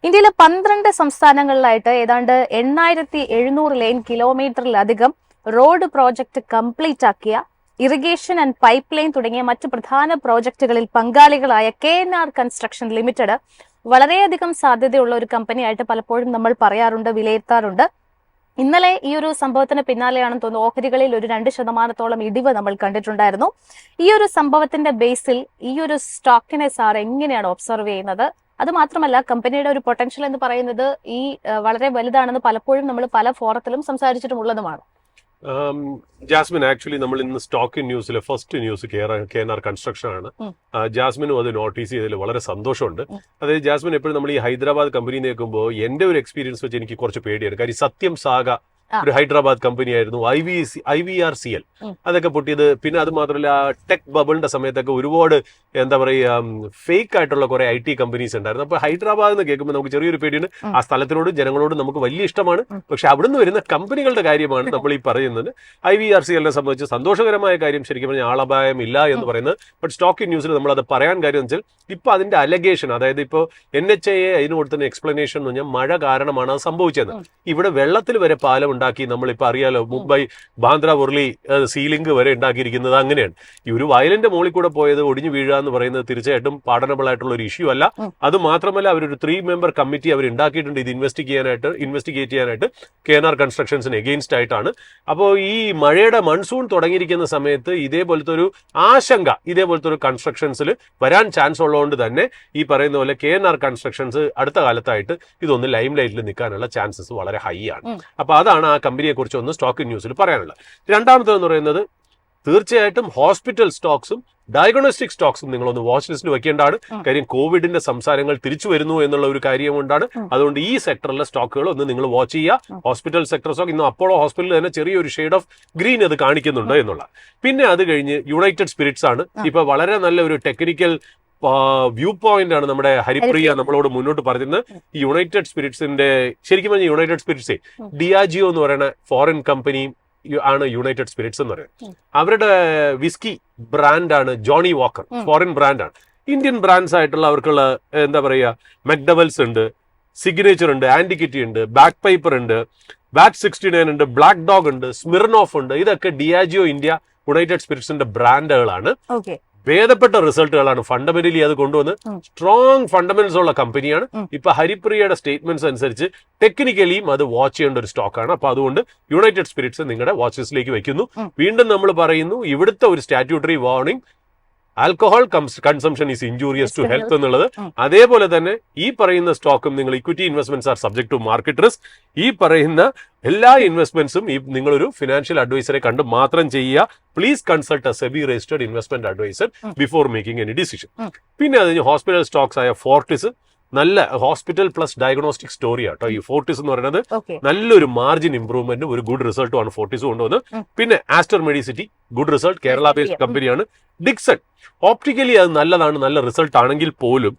ഇന്ത്യയിലെ 12 സംസ്ഥാനങ്ങളിലായിട്ട് ഏതാണ്ട് 8700 ലൈൻ കിലോമീറ്ററിലധികം റോഡ് പ്രോജക്ട് കംപ്ലീറ്റ് ആക്കിയ ഇറിഗേഷൻ ആൻഡ് പൈപ്പ് ലൈൻ തുടങ്ങിയ മറ്റ് പ്രധാന പ്രോജക്റ്റുകളിൽ പങ്കാളികളായ KNR കൺസ്ട്രക്ഷൻ ലിമിറ്റഡ് വളരെയധികം സാധ്യതയുള്ള ഒരു കമ്പനിയായിട്ട് പലപ്പോഴും നമ്മൾ പറയാറുണ്ട്, വിലയിരുത്താറുണ്ട്. ഇന്നലെ ഈ ഒരു സംഭവത്തിന് പിന്നാലെയാണെന്ന് തോന്നുന്നു ഓഹരികളിൽ ഒരു 2% ഇടിവ് നമ്മൾ കണ്ടിട്ടുണ്ടായിരുന്നു. ഈ ഒരു സംഭവത്തിന്റെ ബേസിൽ ഈ ഒരു സ്റ്റോക്കിനെ സാർ എങ്ങനെയാണ് ഒബ്സർവ് ചെയ്യുന്നത്? അത് മാത്രമല്ല, കമ്പനിയുടെ ഒരു പൊട്ടൻഷ്യൽ എന്ന് പറയുന്നത് ഈ വളരെ വലുതാണെന്ന് പലപ്പോഴും നമ്മൾ പല ഫോറത്തിലും സംസാരിച്ചിട്ടുമുള്ളതുമാണ്. ജാസ്മിൻ, ആക്ച്വലി നമ്മൾ ഇന്ന് സ്റ്റോക്ക് ന്യൂസിലെ ഫസ്റ്റ് ന്യൂസ് KNR കൺസ്ട്രക്ഷൻ ആണ്. ജാസ്മിനും അത് നോട്ടീസ് ചെയ്തതിൽ വളരെ സന്തോഷമുണ്ട്. അതായത് ജാസ്മിൻ, എപ്പോഴും നമ്മൾ ഈ ഹൈദരാബാദ് കമ്പനി നോക്കുമ്പോൾ എന്റെ ഒരു എക്സ്പീരിയൻസ് വെച്ച് എനിക്ക് കുറച്ച് പേടിയാണ്. കാര്യം സത്യം സാഗ ഒരു ഹൈദരാബാദ് കമ്പനി ആയിരുന്നു. IVRCL അതൊക്കെ പൊട്ടിയത്. പിന്നെ അത് മാത്രമല്ല, ടെക് ബബിളിന്റെ സമയത്തൊക്കെ ഒരുപാട് എന്താ പറയുക ഫേക്ക് ആയിട്ടുള്ള കുറെ IT കമ്പനീസ് ഉണ്ടായിരുന്നു. അപ്പൊ ഹൈദരാബാദ് എന്ന് കേൾക്കുമ്പോൾ നമുക്ക് ചെറിയൊരു പേടിയുണ്ട്. ആ സ്ഥലത്തിനോടും ജനങ്ങളോടും നമുക്ക് വലിയ ഇഷ്ടമാണ്. പക്ഷെ അവിടുന്ന് വരുന്ന കമ്പനികളുടെ കാര്യമാണ് നമ്മൾ ഈ പറയുന്നത്. IVRCLനെ സംബന്ധിച്ച് സന്തോഷകരമായ കാര്യം ശരിക്കും പറഞ്ഞാൽ ആളപായം ഇല്ല എന്ന് പറയുന്നത്. ബട്ട് സ്റ്റോക്ക് ന്യൂസിൽ നമ്മൾ അത് പറയാൻ കാര്യം എന്ന് വെച്ചാൽ ഇപ്പൊ അതിന്റെ അലഗേഷൻ, അതായത് ഇപ്പോൾ NHAA അതിന് കൊടുത്തുന്ന എക്സ്പ്ലനേഷൻ എന്ന് പറഞ്ഞാൽ മഴ കാരണമാണ് അത് സംഭവിച്ചത്. ഇവിടെ വെള്ളത്തിൽ വരെ പാലം ഉണ്ടാക്കി, നമ്മളിപ്പോൾ അറിയാലോ മുംബൈ ബാന്ദ്ര ഉർലി സീലിംഗ് വരെ ഉണ്ടാക്കിയിരിക്കുന്നത് അങ്ങനെയാണ്. ഈ ഒരു വയലിന്റെ മുകളിൽ കൂടെ പോയത് ഒടിഞ്ഞു വീഴുക എന്ന് പറയുന്നത് തീർച്ചയായിട്ടും പാഠനബിൾ ആയിട്ടുള്ള ഒരു ഇഷ്യൂ അല്ല. അത് മാത്രമല്ല, അവരൊരു 3 മെമ്പർ കമ്മിറ്റി അവർ ഉണ്ടാക്കിയിട്ടുണ്ട് ഇത് ഇൻവെസ്റ്റിഗേറ്റ് ചെയ്യാനായിട്ട് KNR കൺസ്ട്രക്ഷൻസിന് എഗെയിൻസ്റ്റ് ആയിട്ടാണ്. അപ്പോൾ ഈ മഴയുടെ മൺസൂൺ തുടങ്ങിയിരിക്കുന്ന സമയത്ത് ഇതേപോലത്തെ ഒരു ആശങ്ക ഇതേപോലത്തെ ഒരു കൺസ്ട്രക്ഷൻസിൽ വരാൻ ചാൻസ് ഉള്ളതുകൊണ്ട് തന്നെ ഈ പറയുന്ന പോലെ KNR കൺസ്ട്രക്ഷൻസ് അടുത്ത കാലത്തായിട്ട് ഇതൊന്ന് ലൈം ലൈറ്റിൽ നിൽക്കാനുള്ള ചാൻസസ് വളരെ ഹൈ ആണ്. അപ്പൊ അതാണ് ആ കമ്പനിയെ കുറിച്ച് ഒന്ന് സ്റ്റോക്ക് ന്യൂസിൽ പറയാനുള്ളത്. രണ്ടാമത്തേന്ന് പറയുന്നത് തീർച്ചയായിട്ടും ഹോസ്പിറ്റൽ സ്റ്റോക്സും ഡയഗ്നോസ്റ്റിക് സ്റ്റോക്സും നിങ്ങളൊന്ന് വാച്ച് ലിസ്റ്റിൽ വെക്കേണ്ടതാണ്. കാര്യം കോവിഡിന്റെ സംസാരങ്ങൾ തിരിച്ചു വരുന്നു എന്നുള്ള ഒരു കാര്യം കൊണ്ടാണ്. അതുകൊണ്ട് ഈ സെക്ടറിലെ സ്റ്റോക്കുകൾ ഒന്ന് നിങ്ങൾ വാച്ച് ചെയ്യുക. ഹോസ്പിറ്റൽ സെക്ടർ സ്റ്റോക്ക് ഇന്ന് അപ്പോളോ ഹോസ്പിറ്റലിൽ തന്നെ ചെറിയൊരു ഷെയ്ഡ് ഓഫ് ഗ്രീൻ അത് കാണിക്കുന്നുണ്ട് എന്നുള്ള. പിന്നെ അത് കഴിഞ്ഞ് യുണൈറ്റഡ് സ്പിരിറ്റ്സ് ആണ്. ഇപ്പൊ വളരെ നല്ല ഒരു ടെക്നിക്കൽ വ്യൂ പോയിന്റ് ആണ് നമ്മുടെ ഹരിപ്രിയ നമ്മളോട് മുന്നോട്ട് പറഞ്ഞിരുന്നത്. ഈ യുണൈറ്റഡ് സ്പിരിറ്റ്സിന്റെ ശരിക്കും പറഞ്ഞാൽ യുണൈറ്റഡ് സ്പിരിറ്റ്സേ ഡിയാജിയോ എന്ന് പറയുന്ന ഫോറിൻ കമ്പനി ആണ് യുണൈറ്റഡ് സ്പിരിറ്റ്സ് എന്ന് പറയുന്നത്. അവരുടെ വിസ്കി ബ്രാൻഡാണ് ജോണി വാക്കർ, ഫോറിൻ ബ്രാൻഡാണ്. ഇന്ത്യൻ ബ്രാൻഡ്സ് ആയിട്ടുള്ള അവർക്കുള്ള എന്താ പറയുക മെക്ഡവൽസ് ഉണ്ട്, സിഗ്നേച്ചർ ഉണ്ട്, ആന്റിക്വിറ്റി ഉണ്ട്, ബാക്ക് പൈപ്പർ ഉണ്ട്, ബാറ്റ് 69 ഉണ്ട്, ബ്ലാക്ക് ഡോഗ് ഉണ്ട്, സ്മിർനോഫ് ഉണ്ട്. ഇതൊക്കെ ഡിയാജിയോ ഇന്ത്യ യുണൈറ്റഡ് സ്പിരിറ്റ്സിന്റെ ബ്രാൻഡുകളാണ്. ഭേദപ്പെട്ട റിസൾട്ടുകളാണ്. ഫണ്ടമെന്റലി അത് കൊണ്ടുവന്ന് സ്ട്രോങ് ഫണ്ടമെന്റൽസ് ഉള്ള കമ്പനിയാണ്. ഇപ്പൊ ഹരിപ്രിയയുടെ സ്റ്റേറ്റ്മെന്റ്സ് അനുസരിച്ച് ടെക്നിക്കലിയും അത് വാച്ച് ചെയ്യേണ്ട ഒരു സ്റ്റോക്കാണ്. അപ്പൊ അതുകൊണ്ട് യുണൈറ്റഡ് സ്പിരിറ്റ്സ് നിങ്ങളുടെ വാച്ച് ലിസ്റ്റിലേക്ക് വെക്കുന്നു. വീണ്ടും നമ്മൾ പറയുന്നു, ഇവിടുത്തെ ഒരു statutory warning alcohol consumption is injurious to health എന്നുള്ളത്. അതേപോലെ തന്നെ ഈ പറയുന്ന സ്റ്റോക്കും നിങ്ങൾ equity investments are subject to market risk. ഈ പറയുന്ന എല്ലാ ഇൻവെസ്റ്റ്മെന്റ്സും നിങ്ങളൊരു ഫിനാൻഷ്യൽ അഡ്വൈസറെ കണ്ട് മാത്രം ചെയ്യുക. Please consult a SEBI registered investment advisor before making any decision. പിന്നെ അതിന് ഹോസ്പിറ്റൽ സ്റ്റോക്സ് ആയ ഫോർട്ടിസ് നല്ല ഹോസ്പിറ്റൽ പ്ലസ് ഡയഗ്നോസ്റ്റിക് സ്റ്റോറി ആട്ടോ ഈ ഫോർട്ടിസ് എന്ന് പറയുന്നത്. നല്ലൊരു മാർജിൻ ഇംപ്രൂവ്മെന്റും ഒരു ഗുഡ് റിസൾട്ടുമാണ് ഫോർട്ടിസ് കൊണ്ടുവന്നത്. പിന്നെ Aster Medicity good result, Kerala based കമ്പനിയാണ്. ഡിക്സൺ ഓപ്റ്റിക്കലി അത് നല്ലതാണ്, നല്ല റിസൾട്ട് ആണെങ്കിൽ പോലും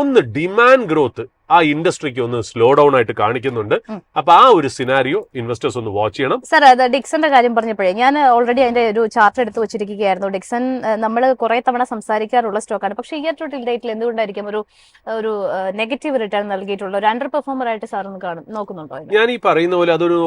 ഒന്ന് ഡിമാൻഡ് ഗ്രോത്ത് ആ ഇൻഡസ്ട്രിക്ക് ഒന്ന് സ്ലോ ഡൗൺ ആയിട്ട് കാണിക്കുന്നുണ്ട്. അപ്പൊ ആ ഒരു സിനാരിയോ ഇൻവെസ്റ്റേഴ്സ് ഒന്ന് വാച്ച് ചെയ്യണം. സർ, അത് ഡിക്സന്റെ കാര്യം പറഞ്ഞപ്പോഴേ ഞാൻ ഓൾറെഡി അതിന്റെ ഒരു ചാർട്ട് എടുത്ത് വെച്ചിരിക്കുകയായിരുന്നു. ഡിക്സൺ നമ്മൾ കുറെ തവണ സംസാരിക്കാറുള്ള സ്റ്റോക്കാണ്. പക്ഷേ ഇയർ ടു ഡേറ്റിൽ എന്തുകൊണ്ടായിരിക്കും ഒരു നെഗറ്റീവ് റിട്ടേൺ നൽകിയിട്ടുള്ള ഒരു അണ്ടർ പെർഫോമർ ആയിട്ട് സാർ നോക്കുന്നുണ്ടോ? ഞാൻ ഈ പറയുന്ന പോലെ അതൊരു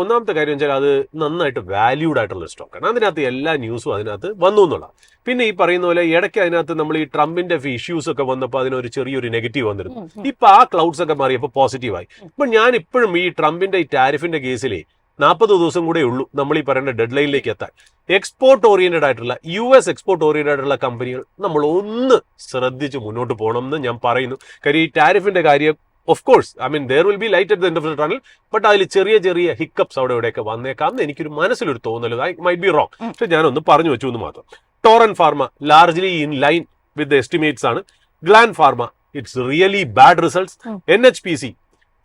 ഒന്നാമത്തെ കാര്യം വെച്ചാൽ അത് നന്നായിട്ട് വാല്യൂഡ് ആയിട്ടുള്ള സ്റ്റോക്കാണ്. അതിനകത്ത് എല്ലാ ന്യൂസും അതിനകത്ത് വന്നു എന്നുള്ള. പിന്നെ ഈ പറയുന്ന പോലെ ഇടയ്ക്ക് അതിനകത്ത് നമ്മൾ ഈ ട്രംപിന്റെ ഇഷ്യൂസ് ഒക്കെ വന്നപ്പോൾ അതിനൊരു ചെറിയൊരു നെഗറ്റീവ് വന്നിരുന്നു. ഇപ്പൊ ആ ക്ലൗഡ്സ് ഒക്കെ മാറിയപ്പോൾ പോസിറ്റീവായി. ഇപ്പൊ ഞാൻ ഇപ്പോഴും ഈ ട്രംപിന്റെ ഈ ടാരിഫിന്റെ കേസിലെ 40 ദിവസം കൂടെ ഉള്ളൂ നമ്മൾ ഈ പറയുന്ന ഡെഡ് ലൈനിലേക്ക് എത്താൻ. എക്സ്പോർട്ട് ഓറിയന്റഡ് ആയിട്ടുള്ള US എക്സ്പോർട്ട് ഓറിയന്റഡ് ആയിട്ടുള്ള കമ്പനികൾ നമ്മൾ ഒന്ന് ശ്രദ്ധിച്ച് മുന്നോട്ട് പോകണം എന്ന് ഞാൻ പറയുന്നു. കാര്യം ഈ ടാരിഫിന്റെ കാര്യം of course there will be light at the end of the tunnel, but അതിൽ ചെറിയ ചെറിയ ഹിക്കപ്സ് അവിടെ ഇവിടെയൊക്കെ വന്നേക്കാം എന്ന് എനിക്കൊരു മനസ്സിലൊരു തോന്നൽ. ഐ മൈറ്റ് ബി റോങ്, പക്ഷെ ഞാനൊന്ന് പറഞ്ഞു വെച്ചു എന്ന് മാത്രം. Torrent Pharma largely in line with the estimates ആണ്. Gland Pharma it's really bad results. NHPC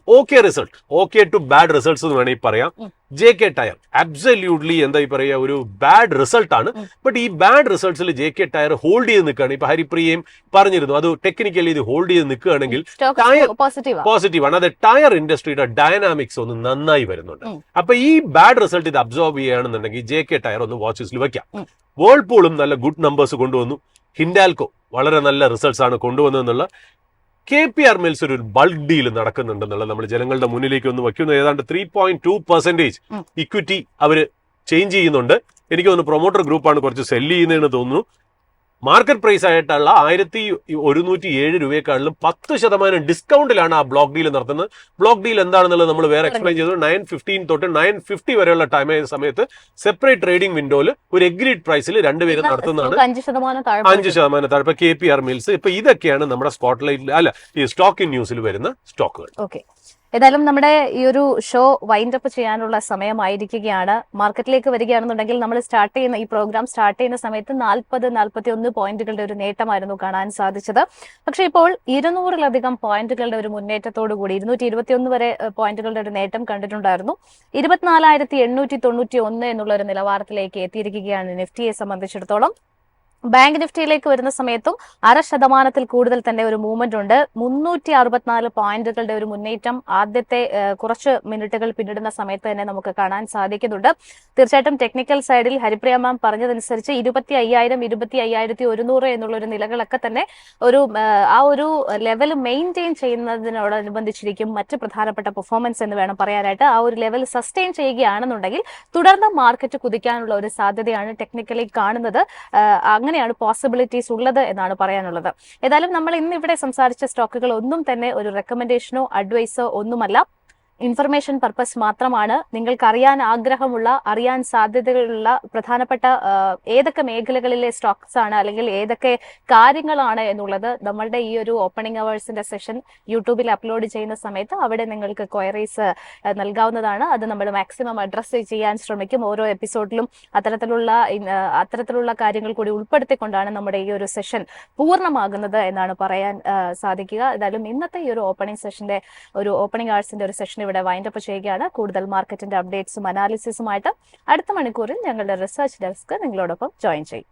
okay result, okay to bad results എന്ന് വേണമെങ്കിൽ പറയാം. JK ടയർ അബ്സല്യൂട്ട്ലി എന്താ ഈ പറയുക ഒരു ബാഡ് റിസൾട്ട് ആണ്. ബട്ട് ഈ ബാഡ് റിസൾട്ട്സിൽ JK ടയർ ഹോൾഡ് ചെയ്ത് നിൽക്കുകയാണ്. ഇപ്പൊ ഹരിപ്രിയയും പറഞ്ഞിരുന്നു അത് ടെക്നിക്കലി ഇത് ഹോൾഡ് ചെയ്ത് നിൽക്കുകയാണെങ്കിൽ ടയർ പോസിറ്റീവ് ആണ്. അത് ടയർ ഇൻഡസ്ട്രിയുടെ ഡയനാമിക്സ് ഒന്ന് നന്നായി വരുന്നുണ്ട്. അപ്പൊ ഈ ബാഡ് റിസൾട്ട് ഇത് അബ്സോർബ് ചെയ്യുകയാണെന്നുണ്ടെങ്കിൽ JK ടയർ ഒന്ന് വാച്ച് ലിസ്റ്റിൽ വെക്കാം. വേൾപൂളും നല്ല ഗുഡ് നമ്പേഴ്സ് കൊണ്ടുവന്നു. ഹിൻഡാൽകോ വളരെ നല്ല റിസൾട്ട്സ് ആണ് കൊണ്ടുവന്നതെന്നുള്ള. KPR മിൽസ് ഒരു ബൾക്ക് ഡീൽ നടക്കുന്നുണ്ടെന്നുള്ളത് നമ്മൾ ജനങ്ങളുടെ മുന്നിലേക്ക് ഒന്ന് വയ്ക്കുന്നു. ഏതാണ്ട് 3.2% ഇക്വിറ്റി അവര് ചേഞ്ച് ചെയ്യുന്നുണ്ട്. എനിക്ക് തോന്നുന്നു പ്രൊമോട്ടർ ഗ്രൂപ്പാണ് കുറച്ച് സെല്ല് ചെയ്യുന്നതെന്ന് തോന്നുന്നു. മാർക്കറ്റ് പ്രൈസ് ആയിട്ടുള്ള 1107 രൂപയെക്കാളിലും 10% ഡിസ്കൗണ്ടിലാണ് ആ ബ്ലോക്ക് ഡീൽ നടത്തുന്നത്. ബ്ലോക്ക് ഡീൽ എന്താണെന്നുള്ളത് നമ്മൾ വേറെ എക്സ്പ്ലെയിൻ ചെയ്തു. 9:15 തൊട്ട് 9:50 വരെയുള്ള സമയത്ത് സെപ്പറേറ്റ് ട്രേഡിംഗ് വിൻഡോയിൽ ഒരു എഗ്രീഡ് പ്രൈസിൽ രണ്ടുപേരും നടത്തുന്നതാണ്. 5% താഴെ. KPR Mills. ഇപ്പൊ ഇതൊക്കെയാണ് നമ്മുടെ സ്പോട്ട്ലൈറ്റിൽ അല്ല ഈ സ്റ്റോക്ക് ഇൻ ന്യൂസിൽ വരുന്ന സ്റ്റോക്കുകൾ. ഓക്കെ, ഏതായാലും നമ്മുടെ ഈ ഒരു ഷോ വൈൻഡ് അപ്പ് ചെയ്യാനുള്ള സമയമായിരിക്കുകയാണ്. മാർക്കറ്റിലേക്ക് വരികയാണെന്നുണ്ടെങ്കിൽ നമ്മൾ ഈ പ്രോഗ്രാം സ്റ്റാർട്ട് ചെയ്യുന്ന സമയത്ത് 40-41 പോയിന്റുകളുടെ ഒരു നേട്ടമായിരുന്നു കാണാൻ സാധിച്ചത്. പക്ഷെ ഇപ്പോൾ 200-ലധികം പോയിന്റുകളുടെ ഒരു മുന്നേറ്റത്തോടു കൂടി 221 വരെ പോയിന്റുകളുടെ ഒരു നേട്ടം കണ്ടിട്ടുണ്ടായിരുന്നു. 24,891 എന്നുള്ള ഒരു നിലവാരത്തിലേക്ക് എത്തിയിരിക്കുകയാണ് നിഫ്റ്റിയെ സംബന്ധിച്ചിടത്തോളം. ബാങ്ക് നിഫ്റ്റിയിലേക്ക് വരുന്ന സമയത്തും 0.5% കൂടുതൽ തന്നെ ഒരു മൂവ്മെന്റ് ഉണ്ട്. 364 പോയിന്റുകളുടെ ഒരു മുന്നേറ്റം ആദ്യത്തെ കുറച്ച് മിനിറ്റുകൾ പിന്നിടുന്ന സമയത്ത് തന്നെ നമുക്ക് കാണാൻ സാധിക്കുന്നുണ്ട്. തീർച്ചയായിട്ടും ടെക്നിക്കൽ സൈഡിൽ ഹരിപ്രിയ മാം പറഞ്ഞതനുസരിച്ച് 25,000, 25,100 എന്നുള്ള ഒരു നിലകളൊക്കെ തന്നെ ആ ഒരു ലെവൽ മെയിൻറ്റെയിൻ ചെയ്യുന്നതിനോടനുബന്ധിച്ചിരിക്കും മറ്റ് പ്രധാനപ്പെട്ട പെർഫോമൻസ് എന്ന് വേണം പറയാനായിട്ട്. ആ ഒരു ലെവൽ സസ്റ്റെയിൻ ചെയ്യുകയാണെന്നുണ്ടെങ്കിൽ തുടർന്ന് മാർക്കറ്റ് കുതിക്കാനുള്ള ഒരു സാധ്യതയാണ് ടെക്നിക്കലി കാണുന്നത്. അങ്ങനെയാണ് പോസിബിലിറ്റീസ് ഉള്ളത് എന്നാണ് പറയാനുള്ളത്. ഏതായാലും നമ്മൾ ഇന്ന് ഇവിടെ സംസാരിച്ച സ്റ്റോക്കുകൾ ഒന്നും തന്നെ ഒരു റെക്കമെൻഡേഷനോ അഡ്വൈസോ ഒന്നുമല്ല. ഇൻഫർമേഷൻ പർപ്പസ് മാത്രമാണ്. നിങ്ങൾക്ക് അറിയാൻ സാധ്യതകളുള്ള പ്രധാനപ്പെട്ട ഏതൊക്കെ മേഖലകളിലെ സ്റ്റോക്സ് ആണ് അല്ലെങ്കിൽ ഏതൊക്കെ കാര്യങ്ങളാണ് എന്നുള്ളത് നമ്മളുടെ ഈ ഒരു ഓപ്പണിംഗ് അവേഴ്സിന്റെ സെഷൻ യൂട്യൂബിൽ അപ്ലോഡ് ചെയ്യുന്ന സമയത്ത് അവിടെ നിങ്ങൾക്ക് ക്വയറീസ് നൽകാവുന്നതാണ്. അത് നമ്മൾ മാക്സിമം അഡ്രസ്സ് ചെയ്യാൻ ശ്രമിക്കും. ഓരോ എപ്പിസോഡിലും അത്തരത്തിലുള്ള കാര്യങ്ങൾ കൂടി ഉൾപ്പെടുത്തിക്കൊണ്ടാണ് നമ്മുടെ ഈ ഒരു സെഷൻ പൂർണ്ണമാകുന്നത് എന്നാണ് പറയാൻ സാധിക്കുക. ഏതായാലും ഇന്നത്തെ ഈ ഒരു ഓപ്പണിംഗ് അവേഴ്സിന്റെ ഒരു സെഷൻ ഇവിടെ വൈൻഡ് അപ്പ് ചെയ്യുകയാണ്. കൂടുതൽ മാർക്കറ്റിന്റെ അപ്ഡേറ്റ്സും അനാലിസിസുമായിട്ട് അടുത്ത മണിക്കൂറിൽ ഞങ്ങളുടെ റിസർച്ച് ഡെസ്ക് നിങ്ങളോടൊപ്പം ജോയിൻ ചെയ്യും.